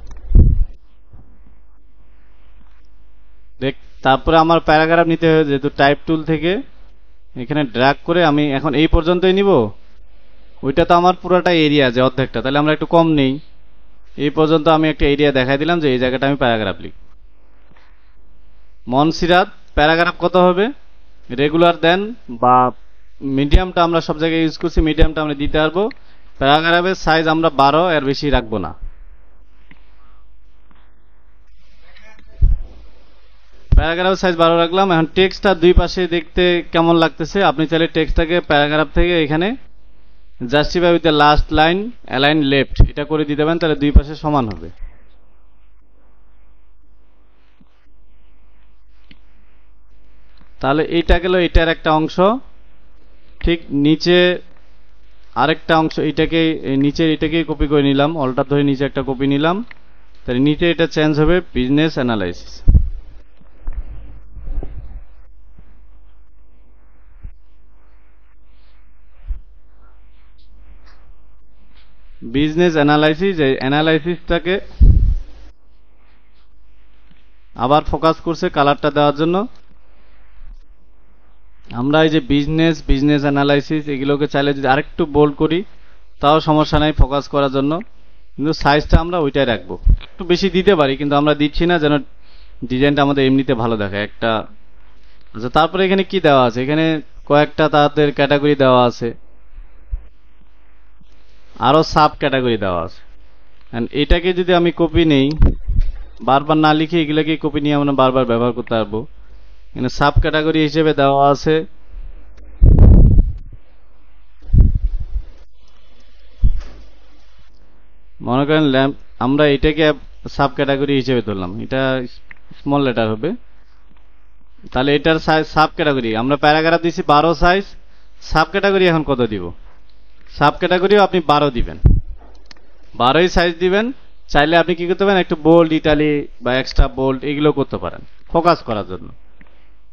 দেখ, তারপরে আমার প্যারাগ্রাফ নিতে হবে, যেহেতু টাইপ টুল থেকে এখানে ড্র্যাগ করে আমি এখন এই পর্যন্তই নিব। ওইটা তো আমার পুরোটা এরিয়া, যে অর্ধেকটা, তাহলে আমরা একটু কম নেই। এই পর্যন্ত আমি একটা এরিয়া দেখাই দিলাম যে এই জায়গাটা আমি প্যারাগ্রাফ লিখব। মনসিরাত প্যারাগ্রাফ কত হবে? রেগুলার দেন বা মিডিয়ামটা আমরা সব জায়গায় ইউজ করছি, মিডিয়ামটা আমরা দিতে পারবো। প্যারাগ্রাফের সাইজ আমরা 12, এর বেশি রাখবো না। প্যারাগ্রাফ সাইজ 12 রাখলাম। এখন টেক্সটটা দুই পাশে দেখতে কেমন লাগতেছে, আপনি চাইলে টেক্সটটাকে প্যারাগ্রাফ থেকে এখানে justify with the last line align left এটা করে দিতে পারেন, তাহলে দুই পাশে সমান হবে। তাহলে এইটা গেল এটার একটা অংশ। ঠিক নিচে আরেকটা অংশ, এটাকে নিচের এটাকে কপি করে নিলাম, অল্টার ধরে নিচে একটা কপি নিলাম। তাহলে নিচে এটা চেঞ্জ হবে বিজনেস অ্যানালাইসিস। বিজনেস অ্যানালাইসিস, এই অ্যানালাইসিসটাকে আবার ফোকাস করছে কালারটা দেওয়ার জন্য। আমরা এই যে বিজনেস অ্যানালাইসিস এগুলোকে চাইলে যদি আরেকটু বোল্ড করি তাও সমস্যা নাই ফোকাস করার জন্য, কিন্তু সাইজটা আমরা ওইটাই রাখবো। একটু বেশি দিতে পারি কিন্তু আমরা দিচ্ছি না, যেন ডিজাইনটা আমাদের এমনিতে ভালো দেখায় একটা। আচ্ছা, তারপরে এখানে কি দেওয়া আছে? এখানে কয়েকটা তাদের ক্যাটাগরি দেওয়া আছে, আরো সাব ক্যাটাগরি দেওয়া আছে। এটাকে যদি আমি কপি নেই, বারবার না লিখে এগুলোকে কপি নিয়ে আমরা বারবার ব্যবহার করতে পারবো। এখানে সাব ক্যাটাগরি হিসেবে দেওয়া আছে মনে করেন ল্যাম্প, আমরা এটাকে সাব ক্যাটাগরি হিসেবে ধরলাম, এটা স্মল লেটার হবে। তাহলে এটার সাইজ সাব ক্যাটাগরি, আমরা প্যারাগ্রাফ দিছি 12 সাইজ, সাব ক্যাটাগরি এখন কত দিব? সাব ক্যাটাগরিও আপনি 12 দিবেন, 12ই সাইজ দিবেন। চাইলে আপনি কি করতে পারেন, একটু বোল্ড ইটালি বা এক্সট্রা বোল্ড এগুলো করতে পারেন ফোকাস করার জন্য।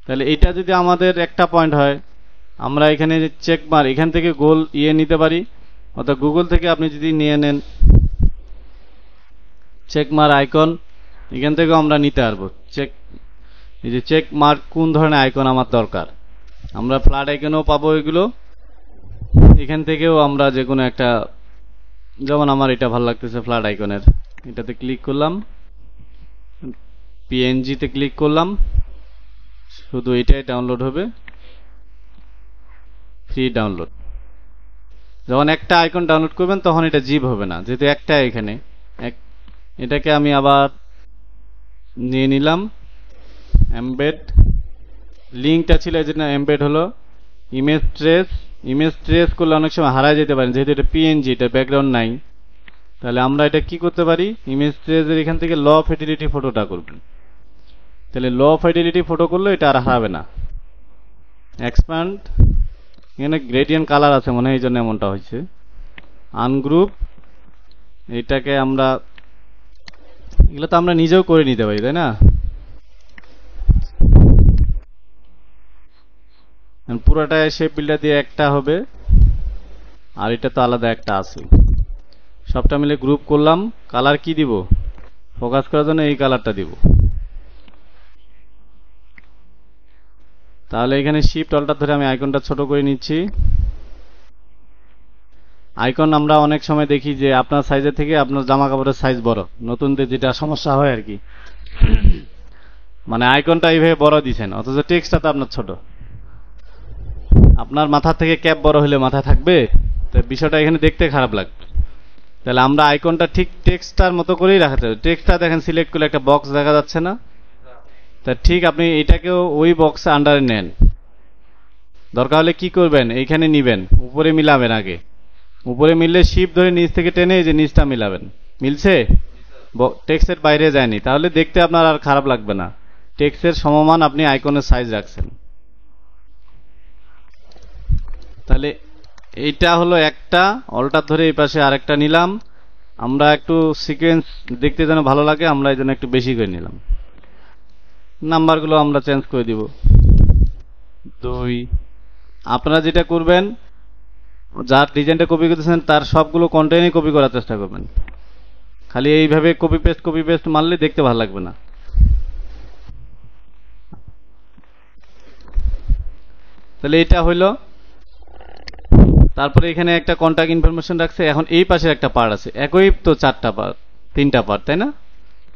তাহলে এটা যদি আমাদের একটা পয়েন্ট হয়, আমরা এখানে চেক মার এখান থেকে গোল নিতে পারি, অর্থাৎ গুগল থেকে আপনি যদি নিয়ে নেন চেক মার আইকন, এখান থেকেও আমরা নিতে পারবো চেক, এই যে চেক মার্ক কোন ধরনের আইকন আমার দরকার, আমরা ফ্ল্যাট আইকনও পাবো এগুলো। এখান থেকেও আমরা যে কোনো একটা, যেমন আমার এটা ভালো লাগতেছে ফ্ল্যাট আইকনের, এটাতে ক্লিক করলাম, পিএনজি তে ক্লিক করলাম, শুধু এটাই ডাউনলোড হবে, ফ্রি ডাউনলোড। যখন একটা আইকন ডাউনলোড করবেন তখন এটা জিপ হবে না, যেহেতু একটা এখানে এটাকে আমি আবার নিয়ে নিলাম, এমবেড লিঙ্কটা ছিল এই জন্য এমবেড হলো। ইমেজ ট্রেস করলে অনেক সময় হারায় যেতে পারেন, যেহেতু এটা পিএনজি, এটা ব্যাকগ্রাউন্ড নাই। তাহলে আমরা এটা কি করতে পারি, ইমেজ ট্রেসের এখান থেকে ল ফিডিলিটি ফটোটা করবেন। তাহলে ল ফিডিলিটি ফটো করলে এটা আর হারাবে না। এক্সপ্যান্ড, এখানে গ্রেডিয়েন্ট কালার আছে মনে হয়, এই জন্য এমনটা হয়েছে। আনগ্রুপ, এটাকে আমরা, এগুলো তো আমরা নিজেও করে নিতে পারি তাই না? পুরোটা শেপ বিল্ডার দিয়ে একটা হবে, আর এটা তো আলাদা একটা আছে। সবটা মিলে গ্রুপ করলাম। কালার কি দিব? ফোকাস করার জন্য এই কালারটা দিব। তাহলে এখানে শিফট অল্টার ধরে আমি আইকনটা ছোট করে নিচ্ছি। আইকন আমরা অনেক সময় দেখি যে আপনার সাইজের থেকে আপনার জামা কাপড়ের সাইজ বড়, নতুনদের যেটা সমস্যা হয় আর কি, মানে আইকনটা এইভাবে বড় দিছেন অথচ টেক্সটটা তো আপনার ছোট। আপনার মাথা থেকে ক্যাপ বড় হলে মাথায় থাকবে, তো বিষয়টা এখানে দেখতে খারাপ লাগবে। তাহলে আমরা আইকনটা ঠিক টেক্সটটার মতো করেই রাখতে হবে। টেক্সটটা দেখেন সিলেক্ট করলে একটা বক্স দেখা যাচ্ছে না, তা ঠিক আপনি এটাকেও ওই বক্সে আন্ডারে নেন। দরকার হলে কি করবেন, এইখানে নিবেন, উপরে মিলাবেন, আগে উপরে মিললে শিফট ধরে নিচ থেকে টেনে এই যে নিচটা মিলাবেন। মিলছে? টেক্সটের বাইরে যায়নি, তাহলে দেখতে আপনার আর খারাপ লাগবে না। টেক্সটের সমমান আপনি আইকনের সাইজ রাখছেন। তাহলে এইটা হলো একটা, অল্টার ধরে এই পাশে আরেকটা নিলাম। আমরা একটু সিকোয়েন্স দেখতে যেন ভালো লাগে, আমরা এই জন্য একটু বেশি করে নিলাম। নাম্বারগুলো আমরা চেঞ্জ করে দিব 2। আপনারা যেটা করবেন, যার ডিজাইনটা কপি করতেছেন তার সবগুলো কন্টেন্টই কপি করার চেষ্টা করবেন। খালি এইভাবে কপি পেস্ট মারলে দেখতে ভালো লাগবে না। তাহলে এটা হইলো। তারপরে এখানে একটা কন্টাক্ট ইনফরমেশন রাখছে। এখন এই পাশে একটা পার্ট আছে, একই তো চারটা পার্ট, তিনটা পার্ট, তাই না?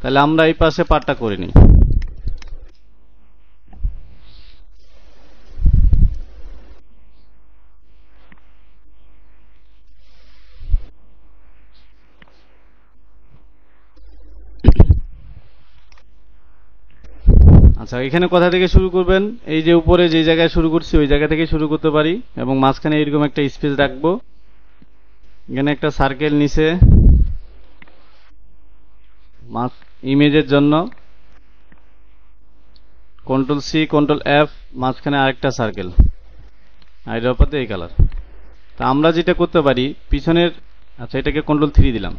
তাহলে আমরা এই পাশে পার্টটা করে নিই। আচ্ছা, এখানে কোথা থেকে শুরু করবেন? এই যে উপরে যে জায়গায় শুরু করছি ওই জায়গা থেকে শুরু করতে পারি, এবং মাঝখানে এরকম একটা স্পেস রাখবো। এখানে একটা সার্কেল নিচে ইমেজের জন্য কন্ট্রোল সি কন্ট্রোল এফ, মাঝখানে আরেকটা সার্কেল, আইড্রপাতে এই কালার। তা আমরা যেটা করতে পারি পিছনের, আচ্ছা এটাকে কন্ট্রোল 3 দিলাম।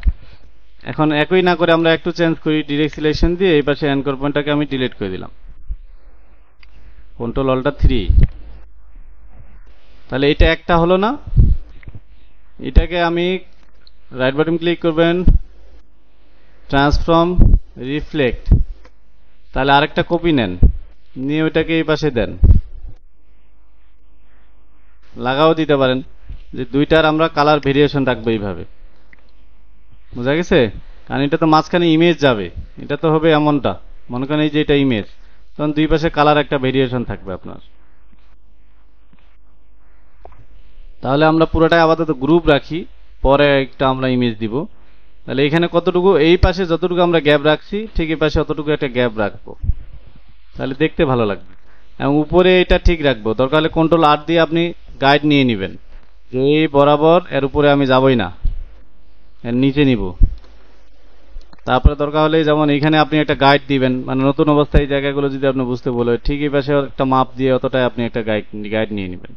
এখন একই না করে আমরা একটু চেঞ্জ করি, ডিরেক্ট সিলেকশন দিয়ে এই পাশে অ্যাঙ্কর পয়েন্টটাকে আমি ডিলিট করে দিলাম, কন্ট্রোল অল্টার 3। তাহলে এটা একটা হলো না? এটাকে আমি রাইট বাটন ক্লিক করবেন, ট্রান্সফর্ম, রিফ্লেক্ট। তাহলে আরেকটা কপি নেন, নিয়ে ওইটাকে এই পাশে দেন, লাগাও দিতে পারেন। যে দুইটার আমরা কালার ভেরিয়েশন রাখবো এইভাবে, বোঝা গেছে? কারণ এটা তো মাঝখানে ইমেজ যাবে, এটা তো হবে এমনটা, মনে করেন এই যে এটা ইমেজ, তখন দুই পাশে কালার একটা ভেরিয়েশন থাকবে আপনার। তাহলে আমরা পুরোটাই আপাতত গ্রুপ রাখি, পরে একটা আমরা ইমেজ দিব। তাহলে এখানে কতটুকু, এই পাশে যতটুকু আমরা গ্যাপ রাখছি ঠিক এই পাশে অতটুকু একটা গ্যাপ রাখবো, তাহলে দেখতে ভালো লাগবে। এবং উপরে এটা ঠিক রাখবো, দরকার হলে কন্ট্রোল আর দিয়ে আপনি গাইড নিয়ে নেবেন, যে এই বরাবর এর উপরে আমি যাবই না, এর নিচে নিব। তারপরে দরকার হলে যেমন এখানে আপনি একটা গাইড দিবেন, মানে নতুন অবস্থায় এই জায়গাগুলো যদি আপনি বুঝতে বলে, ঠিক এই পাশে একটা মাপ দিয়ে অতটাই আপনি একটা গাইড নিয়ে নেবেন,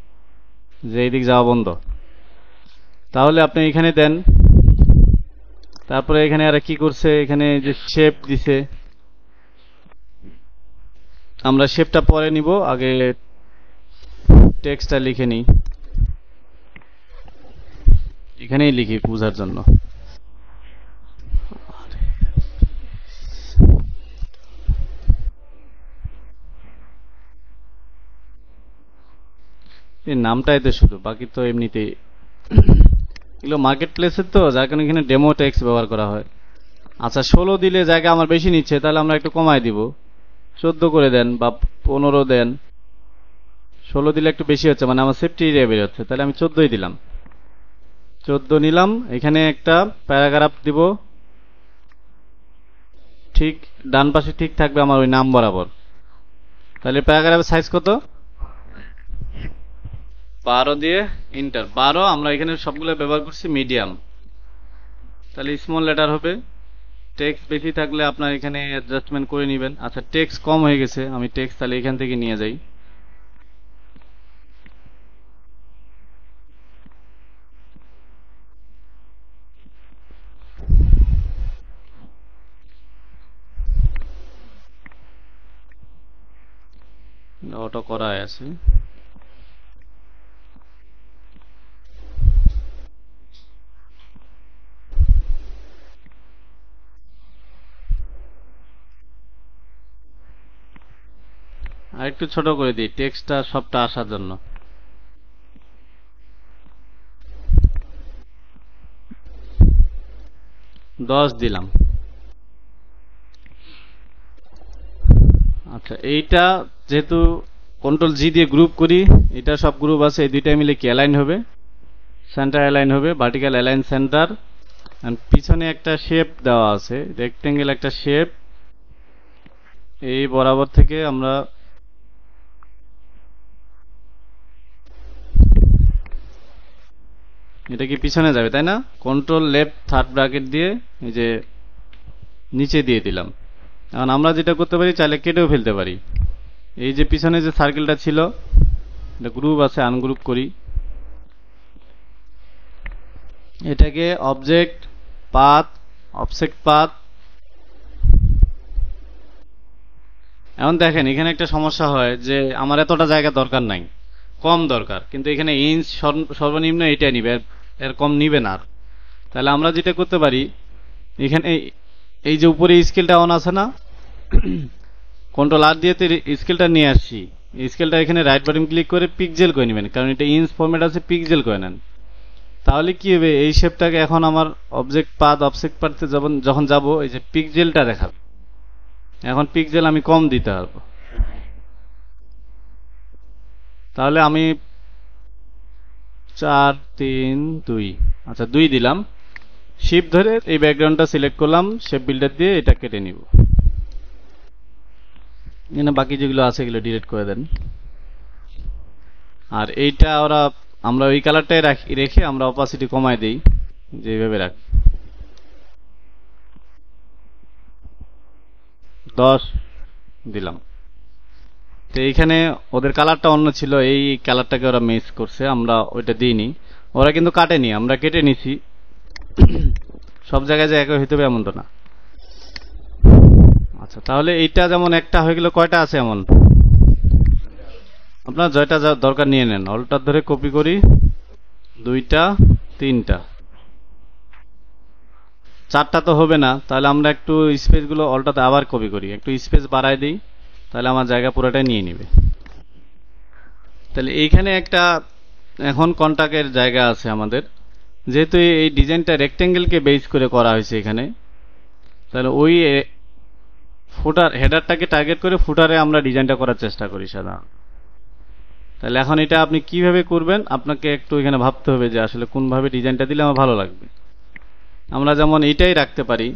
যে এই দিক যাওয়া বন্ধ। তাহলে আপনি এখানে দেন। তারপরে এখানে আর কি করছে, এখানে যে শেপ দিছে, আমরা শেপটা পরে নিব, আগে টেক্সটটা লিখে নিই। এখানেই লিখি বোঝার জন্য। এই নামটা এতে শুধু, বাকি তো এমনিতেই এগুলো মার্কেট প্লেসের তো, যার কারণে এখানে ডেমো টেক্সট ব্যবহার করা হয়। আচ্ছা 16 দিলে জায়গা আমার বেশি নিচ্ছে, তাহলে আমরা একটু কমায় দিব, 14 করে দেন বা 15 দেন। 16 দিলে একটু বেশি হচ্ছে, মানে আমার সেফটি এরিয়া বের হচ্ছে, তাহলে আমি 14ই দিলাম। 14 নিলাম। এখানে একটা প্যারাগ্রাফ দিব, ঠিক ডান পাশে ঠিক থাকবে আমার ওই নাম বরাবর। তাহলে প্যারাগ্রাফের সাইজ কত? 12 দিয়ে ইন্টার 12। আমরা এখানে সবগুলো ব্যবহার করছি মিডিয়াম, তাহলে স্মল লেটার হবে। টেক্সট বেশি থাকলে আপনার এখানে অ্যাডজাস্টমেন্ট করে নেবেন। আচ্ছা টেক্সট কম হয়ে গেছে, আমি টেক্সট তাহলে এখান থেকে নিয়ে যাই। অটো করাই আছে। আর একটু ছোট করে দিই টেক্সটটা সবটা আসার জন্য। দশ দিলাম। আচ্ছা এইটা যেহেতু কন্ট্রোল জি দিয়ে গ্রুপ করি, এটা সব গ্রুপ আছে, এই দুইটা মিলে কি অ্যালাইন হবে, সেন্টার অ্যালাইন হবে, ভার্টিক্যাল অ্যালাইন সেন্টার। পিছনে একটা শেপ দেওয়া আছে, রেক্টেঙ্গেল একটা শেপ, এই বরাবর থেকে আমরা এটা কি পিছনে যাবে তাই না? কন্ট্রোল লেফট থার্ড ব্র্যাকেট দিয়ে এই যে নিচে দিয়ে দিলাম। এখন আমরা যেটা করতে পারি, চাইলে কেটেও ফেলতে পারি। এই যে পিছনে যে সার্কেলটা ছিল, এটা গ্রুপ আছে, আনগ্রুপ করি। এটাকে অবজেক্ট পাথ, অবজেক্ট পাথ। এখন দেখেন এখানে একটা সমস্যা হয় যে আমার এতটা জায়গা দরকার নাই, কম দরকার, কিন্তু এখানে ইঞ্চ সর্বনিম্ন এটা নিবে, এর কম নিবে না আর। তাহলে আমরা যেটা করতে পারি, এখানে এই যে উপরে স্কেলটা অন আছে না, কন্ট্রোল আর দিয়ে স্কেলটা নিয়ে আসছি। স্কেলটা এখানে রাইট বাটন ক্লিক করে পিক্সেল করে নেবেন, কারণ এটা ইঞ্চ ফরম্যাট আছে, পিক্সেল করে নেন। তাহলে কি হবে, এই শেপটাকে এখন আমার অবজেক্ট পাথে যখন যাব, এই যে পিক্সেলটা দেখাবে। এখন পিক্সেল আমি কম দিতে পারবো। তাহলে আমি 4 3 2, আচ্ছা 2 দিলাম। শিফট ধরে এই ব্যাকগ্রাউন্ডটা সিলেক্ট করলাম, শেপ বিল্ডার দিয়ে এটা কেটে নিব। এখানে বাকি যেগুলো আছে এগুলো ডিলিট করে দেন। আর এইটা আমরা ওই কালারটাই রেখে আমরা অপাসিটি কমায় দেই, যেভাবে রাখি 10 দিলাম। তো এইখানে ওদের কালারটা অন্য ছিল, এই কালারটাকে ওরা মিস করছে, আমরা ওইটা দিইনি। ওরা কিন্তু কাটেনি, আমরা কেটে নিছি। সব জায়গায় যে একই হইতে হবে এমন তো না। আচ্ছা, তাহলে এইটা যেমন একটা হয়ে গেল, কয়টা আছে এমন? আপনার জয়টা দরকার নিয়ে নেন, অলটার ধরে কপি করি, 2টা 3টা 4টা তো হবে না, তাহলে আমরা একটু স্পেসগুলো অলটাতে আবার কপি করি, একটু স্পেস বাড়ায় দিই, তাহলে আমার জায়গা পুরোটাই নিয়ে নিবে। তাহলে এইখানে একটা এখন কন্টাক্টের জায়গা আছে আমাদের, যেহেতু এই ডিজাইনটা রেক্টেঙ্গেলকে বেস করে করা হয়েছে এখানে, তাহলে ওই ফুটার হেডারটাকে টার্গেট করে ফুটারে আমরা ডিজাইনটা করার চেষ্টা করি সাধারণত। তাহলে এখন এটা আপনি কিভাবে করবেন, আপনাকে একটু এখানে ভাবতে হবে যে আসলে কোনভাবে ডিজাইনটা দিলে আমার ভালো লাগবে। আমরা যেমন এইটাই রাখতে পারি,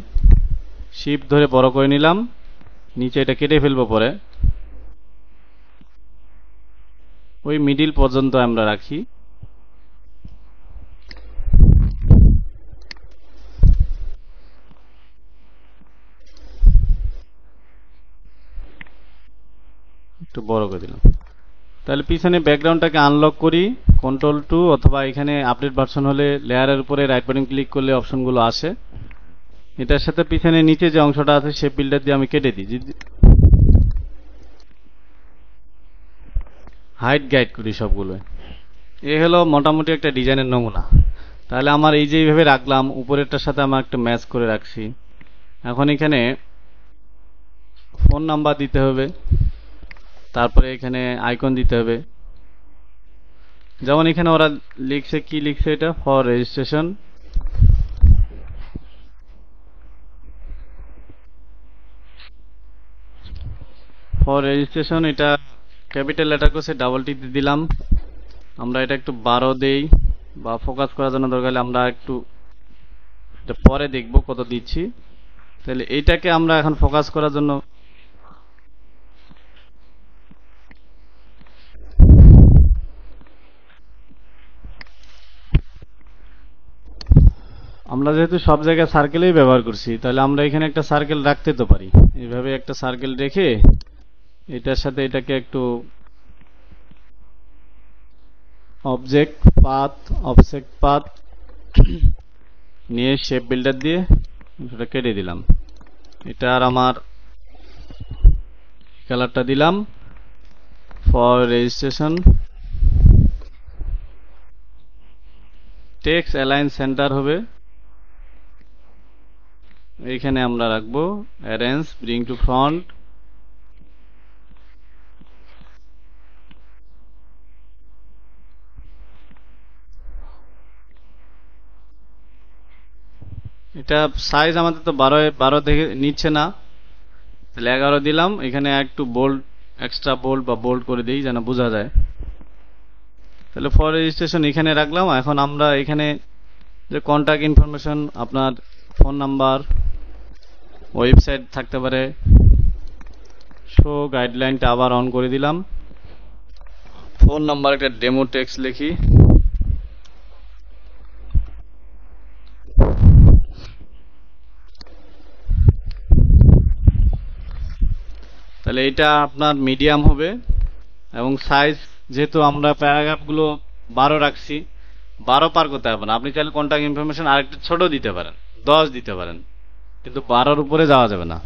শিফট ধরে বড় করে নিলাম, নিচে এটা কেটে ফেলবো, পরে ওই মিডিল পর্যন্ত আমরা রাখি। একটু বড় করে দিলাম। তাহলে পিছনে ব্যাকগ্রাউন্ডটাকে আনলক করি, কন্ট্রোল 2, অথবা এখানে আপডেট ভার্সন হলে লেয়ারের উপরে রাইট বাটন ক্লিক করলে অপশনগুলো আসে। এটার সাথে পিছনে নিচে যে অংশটা আছে শেপ বিল্ডার দিয়ে আমি কেটে দিই, হাইট গাইড করি সবগুলো। এই হলো মোটামুটি একটা ডিজাইনের নমুনা। তাহলে আমার এই যে এইভাবে রাখলাম, উপরেরটার সাথে আমার একটা ম্যাচ করে রাখছি। এখন এখানে ফোন নাম্বার দিতে হবে, তারপরে এখানে আইকন দিতে হবে। যেমন এখানে ওরা লিখছে, কি লিখছে, এটা ফর রেজিস্ট্রেশন। ফর রেজিস্ট্রেশন এটা ক্যাপিটাল লেটার করছে, ডাবল টি দিয়ে দিলাম। আমরা এটা একটু 12 দেই, বা ফোকাস করার জন্য দরকার হলে আমরা একটু এটা পরে দেখব কত দিচ্ছি। তাহলে এইটাকে আমরা এখন ফোকাস করার জন্য আমরা যেহেতু সব জায়গায় সার্কেলেই ব্যবহার করছি, তাহলে আমরা এখানে একটা সার্কেল রাখতে তো পারি। এইভাবে একটা সার্কেল রেখে এটার সাথে এটাকে একটু অবজেক্ট পাথ নিয়ে শেপ বিল্ডার দিয়ে এটা কেটে দিলাম। এটা আর আমার কালারটা দিলাম, for registration. Text align centre হবে, এইখানে আমরা রাখবো অ্যারেঞ্জ ব্রিং টু ফ্রন্ট। এটা সাইজ আমাদের তো 12 দেখে নিচ্ছে না, তাহলে 11 দিলাম। এখানে একটু বোল্ড, এক্সট্রা বোল্ড বা বোল্ড করে দিই যেন বোঝা যায়। তাহলে ফর রেজিস্ট্রেশন এখানে রাখলাম। এখন আমরা এখানে যে কন্টাক্ট ইনফরমেশন, আপনার ফোন নাম্বার, ওয়েবসাইট থাকতে পারে, শো গাইডলাইনটা আবার অন করে দিলাম। ফোন নাম্বার একটা ডেমো টেক্সট লিখি, তাহলে এটা আপনার মিডিয়াম হবে। এবং সাইজ যেহেতু আমরা প্যারাগ্রাফগুলো 12 রাখছি, 12 পার করতে হবে না। আপনি চাইলে কন্টাক্ট ইনফরমেশন আরেকটু ছোট দিতে পারেন, 10 দিতে পারেন, কিন্তু 12-র উপরে যাওয়া যাবে না।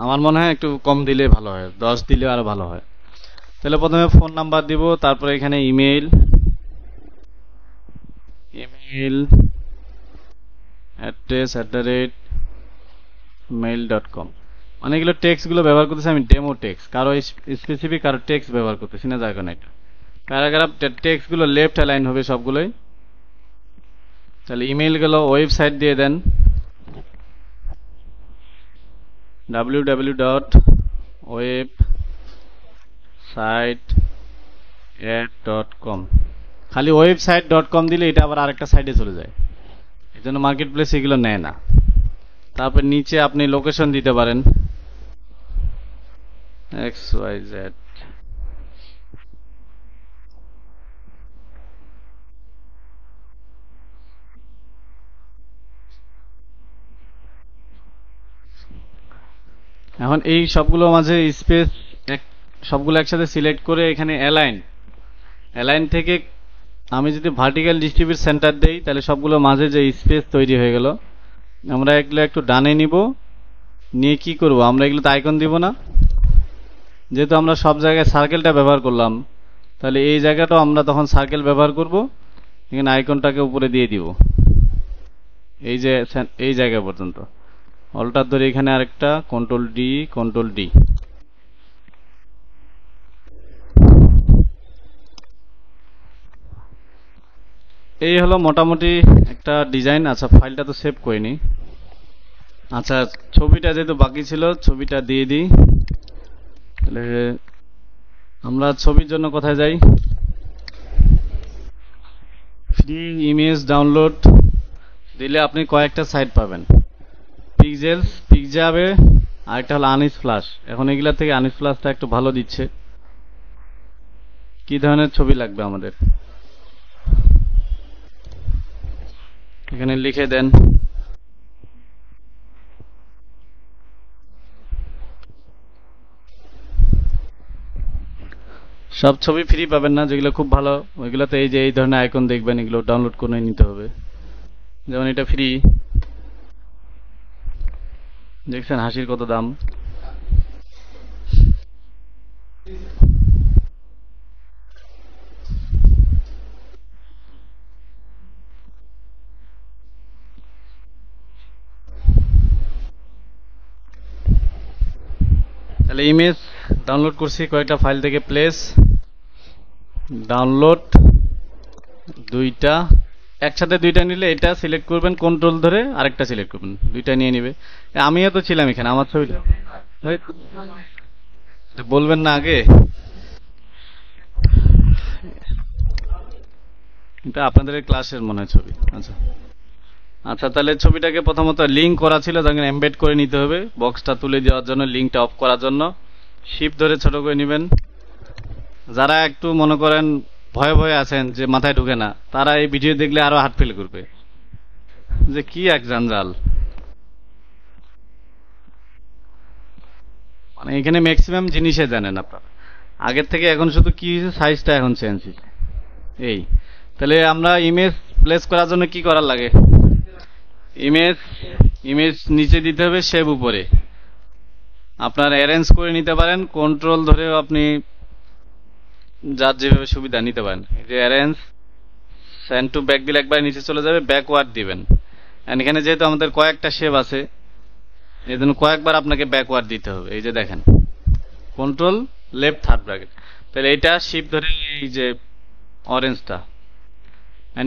আমার মনে হয় একটু কম দিলে ভালো হয়, 10 দিলে আরো ভালো হয়। তাহলে প্রথমে ফোন নাম্বার দিব, তারপরে এখানে ইমেইল অ্যাড্রেস @mail.com। অনেকগুলো টেক্সট গুলো ব্যবহার করতেছি আমি, ডেমো টেক্সট, কারো স্পেসিফিক কারো টেক্সট ব্যবহার করতেছি না, যার কারণে এটা প্যারাগ্রাফ টেক্সট গুলো লেফট অ্যালাইন হবে সবগুলোই। তাহলে ইমেইল গুলো ওয়েবসাইট দিয়ে দেন, www.website@.com। খালি website.com দিলে এটা আবার আরেকটা সাইটে চলে যায়, এই জন্য মার্কেট প্লেস এগুলো নেয় না। তারপর নিচে আপনি লোকেশন দিতে পারেন XYZ। এখন এই সবগুলো মাঝে স্পেস সবগুলো একসাথে সিলেক্ট করে এখানে অ্যালাইন থেকে আমি যদি ভার্টিক্যাল ডিস্ট্রিবিউট সেন্টার দেই, তাহলে সবগুলো মাঝে যে স্পেস তৈরি হয়ে গেল, আমরা এগুলো একটু ডানে নিব, নিয়ে কি করব, আমরা এগুলোতে আইকন দিব না, যেহেতু আমরা সব জায়গায় সার্কেলটা ব্যবহার করলাম, তাহলে এই জায়গাটাও আমরা তখন সার্কেল ব্যবহার করব, এখানে আইকনটাকে উপরে দিয়ে দিব এই যে এই জায়গা পর্যন্ত, অল্টার ধরে এখানে আরেকটা কন্ট্রোল ডি। এই হলো মোটামুটি একটা ডিজাইন। আচ্ছা, ফাইলটা তো সেভ করিনি। আচ্ছা, ছবিটা যেহেতু বাকি ছিল, ছবিটা দিয়ে দিই। তাহলে আমরা ছবির জন্য কোথায় যাই, ফ্রি ইমেজ ডাউনলোড দিলে আপনি কয়েকটা সাইট পাবেন, পিক্সাবে, আরেকটা হলো আনস্প্লাশ। এখন এগুলা থেকে আনস্প্লাশটা একটু ভালো দিচ্ছে। কি ধরনের ছবি লাগবে আমাদের, এখানে লিখে দেন। সব ছবি ফ্রি পাবেন না, যেগুলো খুব ভালো ওইগুলোতে এই যে এই ধরনের আইকন দেখবেন, এগুলো ডাউনলোড করে নিতে হবে। যেমন এটা ফ্রি, দেখছেন হাসির কত দাম। তাহলে ইমেজ ডাউনলোড করছি কয়েকটা ফাইল থেকে, প্লেস ডাউনলোড দুইটা, একসাথে দুইটা নিলে এটা সিলেক্ট করবেন, কন্ট্রোল ধরে আরেকটা সিলেক্ট করবেন, দুইটা নিয়ে নিবে। আমিও তো ছিলাম এখানে, আমার ছবিটা বলবেন না আগে, এটা আপনাদের ক্লাসের মনে হয় ছবি। আচ্ছা আচ্ছা, তাহলে ছবিটাকে প্রথমত লিঙ্ক করা ছিল, তখন এমবেড করে নিতে হবে, বক্সটা তুলে দেওয়ার জন্য, লিঙ্কটা অফ করার জন্য শিফট ধরে ছোট করে নেবেন। যারা একটু মনে করেন ভয়ে ভয়ে আছেন যে মাথায় ঢুকে না, তারা এই ভিডিও দেখলে আরো হার্ট ফেল করবে যে কি এক জঞ্জাল। মানে এখানে ম্যাক্সিমাম জিনিসে জানেন আপনারা, আগের থেকে এখন শুধু কি হয়েছে, সাইজটা এখন চেঞ্জ হয়েছে। এই তাহলে আমরা ইমেজ প্লেস করার জন্য কি করার লাগে, ইমেজ নিচে দিতে হবে, সেভ উপরে। আপনার অ্যারেঞ্জ করে নিতে পারেন, কন্ট্রোল ধরেও আপনি যার যেভাবে সুবিধা নিতে পারেন। এই যে অ্যারেঞ্জ, সেন্ড টু ব্যাক দিলে একবার নিচে চলে যাবে, ব্যাকওয়ার্ড দিবেন। এখানে যেহেতু আমাদের কয়েকটা শেপ আছে, এই জন্য কয়েকবার আপনাকে ব্যাকওয়ার্ড দিতে হবে। এই যে দেখেন, কন্ট্রোল লেফট থার্ড ব্র্যাকেট, তাহলে এটা শিফট ধরে এই যে অরেঞ্জটা,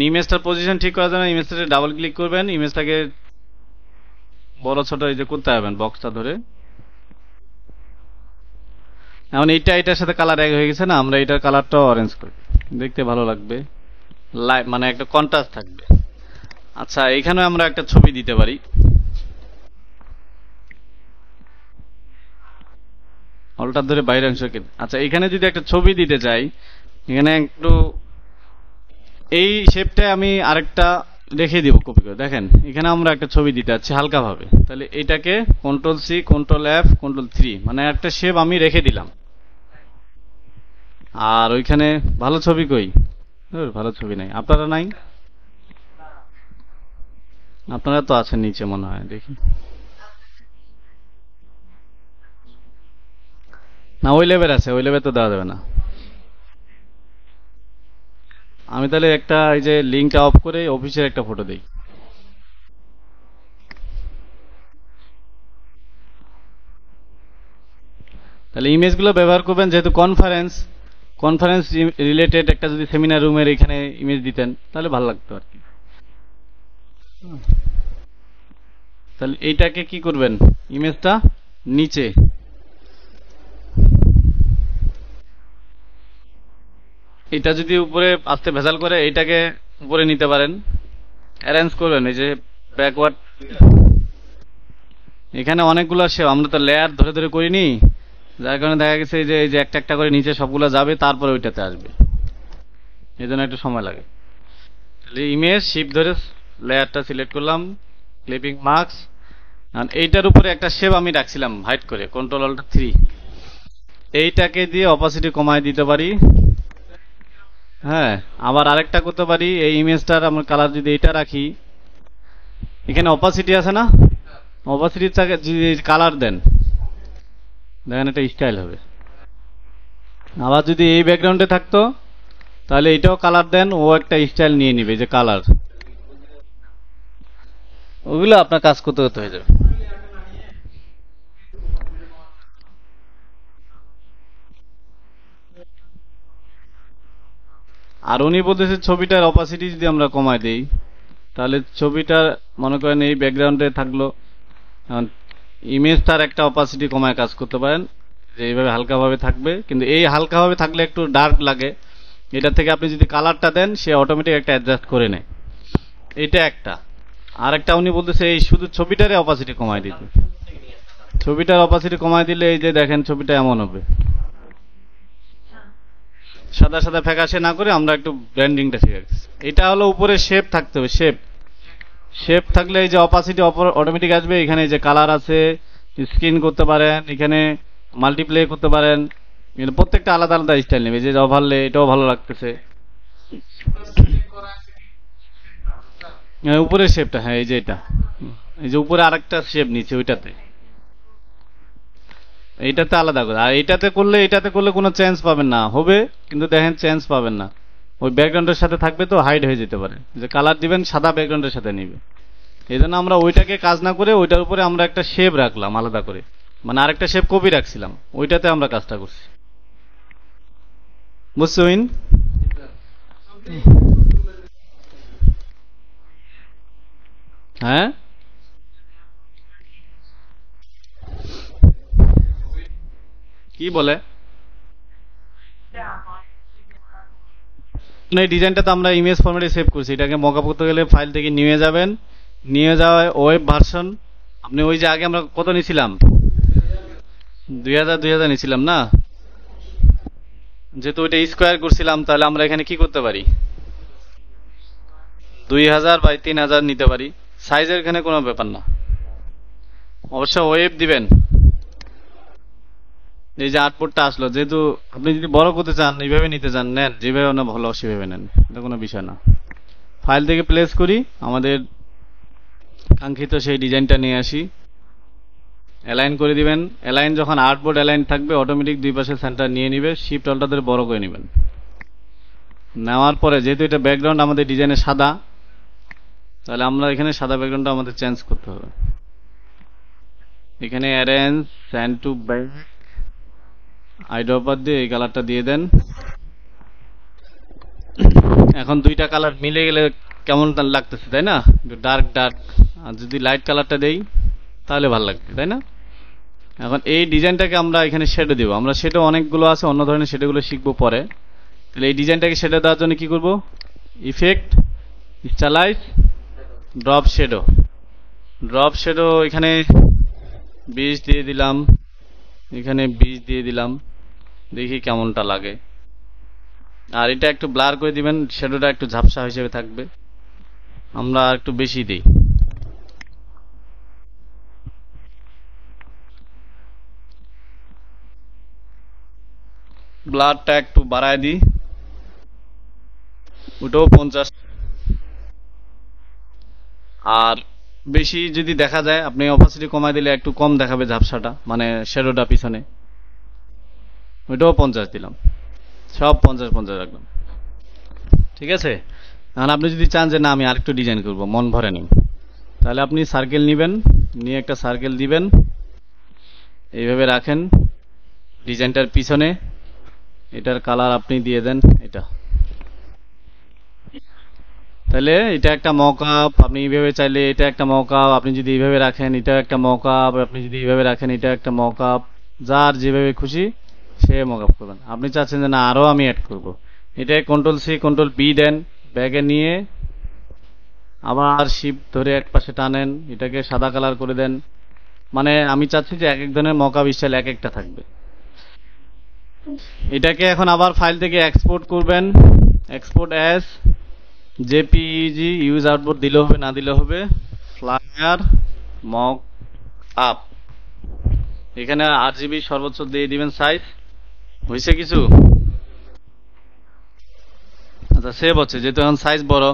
ইমেজটার পজিশন ঠিক করার জন্য ইমেজটাতে ডাবল ক্লিক করবেন, ইমেজটাকে বড় ছোট এই যে করতে পারবেন বক্সটা ধরে। এখন এটার সাথে কালার এক হয়ে গেছে না, আমরা এটার কালারটাও অরেঞ্জ করি, দেখতে ভালো লাগবে, মানে একটা কন্ট্রাস্ট থাকবে। আচ্ছা, এখানে আমরা একটা ছবি দিতে পারি, অল্টার ধরে বাইরের অংশ কেটে। আচ্ছা, এখানে যদি একটা ছবি দিতে চাই, এখানে একটু এই শেপটা আমি আরেকটা রেখে দিব কপি করে। দেখেন এখানে আমরা একটা ছবি দিতে যাচ্ছি হালকা ভাবে, তাহলে এটাকে control C, control F, control 3, মানে একটা শেপ আমি রেখে দিলাম। আর ওইখানে ভালো ছবি কই, ভালো ছবি নাই, আপনারা নাই, আপনারা তো আছেন নিচে মনে হয়, দেখি না, ওই লেভেল আছে, ওই লেভেল তো দেওয়া যাবে না। আমি তাহলে একটা এই যে লিঙ্কটা অফ করে অফিসের একটা ফটো দেই। তাহলে ইমেজগুলো ব্যবহার করবেন, যেহেতু কনফারেন্স কনফারেন্স রিলেটেড একটা যদি সেমিনার রুমের এখানে ইমেজ দিতেন তাহলে ভালো লাগতো আর কি। তাহলে এইটাকে কি করবেন, ইমেজটা নিচে, এটা যদি উপরে আসতে ভেজাল করে এইটাকে উপরে নিতে পারেন, অ্যারেঞ্জ করবেন এই যে ব্যাকওয়ার্ড। এখানে অনেকগুলো আসে, আমরা তো লেয়ার ধরে ধরে করিনি, যার কারণে দেখা গেছে এই যে একটা একটা করে নিচে সবগুলো যাবে, তারপরে ওইটাতে আসবে, এই জন্য একটু সময় লাগে। তাহলে ইমেজ শিপ ধরে লেয়ারটা সিলেক্ট করলাম, ক্লিপিং মার্কস, আর এইটার উপরে একটা শেপ আমি রাখছিলাম হাইড করে, কন্ট্রোল অল্ট 3, এইটাকে দিয়ে অপাসিটি কমায় দিতে পারি। হ্যাঁ, আবার আরেকটা করতে পারি, এই ইমেজটার আমরা কালার যদি এটা রাখি, এখানে অপাসিটি আছে না, অপাসিটিটাকে যদি কালার দেন, দেখেন এটা স্টাইল হবে। আবার যদি এই ব্যাকগ্রাউন্ডে থাকতো তাহলে এটাও কালার দেন, ও একটা স্টাইল নিয়ে নিবে যে কালার, ওগুলো আপনার কাজ করতে করতে হয়ে যাবে। আর উনি বলতেছে ছবিটার অপাসিটি যদি আমরা কমায় দেই, তাহলে ছবিটা মনে করেন এই ব্যাকগ্রাউন্ডে থাকলো, ইমেজটার একটা অপাসিটি কমায় কাজ করতে পারেন, যে এইভাবে হালকাভাবে থাকবে, কিন্তু এই হালকাভাবে থাকলে একটু ডার্ক লাগে, এটা থেকে আপনি যদি কালারটা দেন সে অটোমেটিক একটা অ্যাডজাস্ট করে নেয়, এটা একটা। আর একটা উনি বলতেছে এই শুধু ছবিটারে অপাসিটি কমায় দিতে, ছবিটার অপাসিটি কমায় দিলে এই যে দেখেন ছবিটা এমন হবে, সাদা সাদা ফ্যাকাশে না করে আমরা একটু ব্র্যান্ডিংটা শিখে গেছি। এটা হলো উপরে শেপ থাকতে হবে, শেপ, শেপ থাকলে এই যে অপাসিটি অটোমেটিক আসবে, এখানে যে কালার আছে, স্ক্রিন করতে পারেন, এখানে মাল্টিপ্লে করতে পারেন, প্রত্যেকটা আলাদা আলাদা স্টাইল নেবে, যে ওভারলে এটাও ভালো লাগতেছে। উপরের শেপটা, হ্যাঁ এই যে এটা, এই যে উপরে আরেকটা শেপ নিচে ওইটাতে, এইটাতে আলাদা করে, আর এটাতে করলে কোনো চেঞ্জ পাবেন না, হবে কিন্তু দেখেন চেঞ্জ পাবেন না, ওই ব্যাকগ্রাউন্ডের সাথে থাকবে তো হাইড হয়ে যেতে পারে, যে কালার দিবেন সাদা ব্যাকগ্রাউন্ডের সাথে নিবে। এই জন্য আমরা ওইটাকে কাজ না করে ওইটার উপরে আমরা একটা শেপ রাখলাম আলাদা করে, মানে আরেকটা শেপ কপি রাখছিলাম, ওইটাতে আমরা কাজটা করছি, বুঝছেন? হ্যাঁ, কি বলে এই ডিজাইনটা তো আমরা ইমেজ ফরম্যাটে সেভ করছি, এটাকে মকআপ করতে গেলে ফাইল থেকে নিয়ে যাবেন, নিয়ে যাওয়ায় ওয়েব ভার্সন, আপনি ওই যে আগে আমরা কত নিছিলাম, 2000 নিছিলাম না, যেহেতু ওইটা স্কোয়ার করছিলাম, তাহলে আমরা এখানে কি করতে পারি, 2000 বাই 3000 নিতে পারি, সাইজের এখানে কোনো ব্যাপার না, অবশ্য ওয়েব দিবেন। এই যে আউটপুটটা আসলো, যেহেতু আপনি যদি বড় করতে চান এইভাবে নিতে চান নেন, যেভাবে না ভালো সেভাবে নেন, এটা কোনো বিষয় না। ফাইল থেকে প্লেস করি, আমাদের কাঙ্ক্ষিত সেই ডিজাইনটা নিয়ে আসি, অ্যালাইন করে দিবেন, অ্যালাইন যখন আর্টবোর্ড অ্যালাইন থাকবে অটোমেটিক দুই পাশে সেন্টার নিয়ে নিবে, শিফট অল্টার ধরে বড় করে নেবেন, নেওয়ার পরে যেহেতু এটা ব্যাকগ্রাউন্ড আমাদের ডিজাইনে সাদা, তাহলে আমরা এখানে সাদা ব্যাকগ্রাউন্ডটা আমাদের চেঞ্জ করতে হবে, এখানে arrange sand to back eyedropper দিয়ে এই কালারটা দিয়ে দেন। এখন দুইটা কালার মিলে গেলে কেমন লাগতেছে তাই না, একটু ডার্ক ডার্ক, আর যদি লাইট কালারটা দেই তাহলে ভালো লাগবে তাই না। এখন এই ডিজাইনটাকে আমরা এখানে শেডো দেবো, আমরা শেডো অনেকগুলো আছে, অন্য ধরনের শেডোগুলো শিখবো পরে। তাহলে এই ডিজাইনটাকে শেডো দেওয়ার জন্য কি করব, effect, stylise, drop shadow, drop shadow এখানে 20 দিয়ে দিলাম, এখানে 20 দিয়ে দিলাম, দেখি কেমনটা লাগে। আর এটা একটু ব্লার করে দিবেন, শ্যাডোটা একটু ঝাপসা হিসেবে থাকবে, আমরা একটু বেশি দিই, ব্লারটা একটু বাড়ায় দিই, ওটাও 50। আর বেশি যদি দেখা যায় আপনি অপাসিটি কমায় দিলে একটু কম দেখাবে ঝাপসাটা, মানে শ্যাডোটা পিছনে, ওইটাও 50 দিলাম, সব 50 50 রাখলাম। ঠিক আছে। এখন আপনি যদি চান যে না আমি আরেকটু ডিজাইন করব, মন ভরে নিন, তাহলে আপনি সার্কেল নেবেন, নিয়ে একটা সার্কেল দিবেন, এইভাবে রাখেন ডিজাইনটার পিছনে, এটার কালার আপনি দিয়ে দেন এটা, তাহলে এটা একটা মকআপ। আপনি এইভাবে চাইলে এটা একটা মকআপ, আপনি যদি এইভাবে রাখেন এটা একটা মকআপ, আপনি যদি এইভাবে রাখেন এটা একটা মকআপ, যার যেভাবে খুশি সে মকআপ করবেন। আপনি চাচ্ছেন যে না আরো আমি অ্যাড করব, এটা কন্ট্রোল সি কন্ট্রোল বি দেন, ব্যাগে নিয়ে আবার শিফট ধরে এক পাশে টানেন, এটাকে সাদা কালার করে দেন। মানে আমি চাচ্ছি যে এক এক ধরনের মকআপ স্টাইল এক একটা থাকবে। এটাকে এখন আবার ফাইল থেকে এক্সপোর্ট করবেন, export as JPEG, use output দিলে হবে না দিলে হবে, ফ্লায়ার মক আপ, এখানে 8 GB সর্বোচ্চ দিয়ে দিবেন সাইজ। হয়েছে কিছু? আচ্ছা সেভ হচ্ছে, যেহেতু এখন সাইজ বড়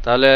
তাহলে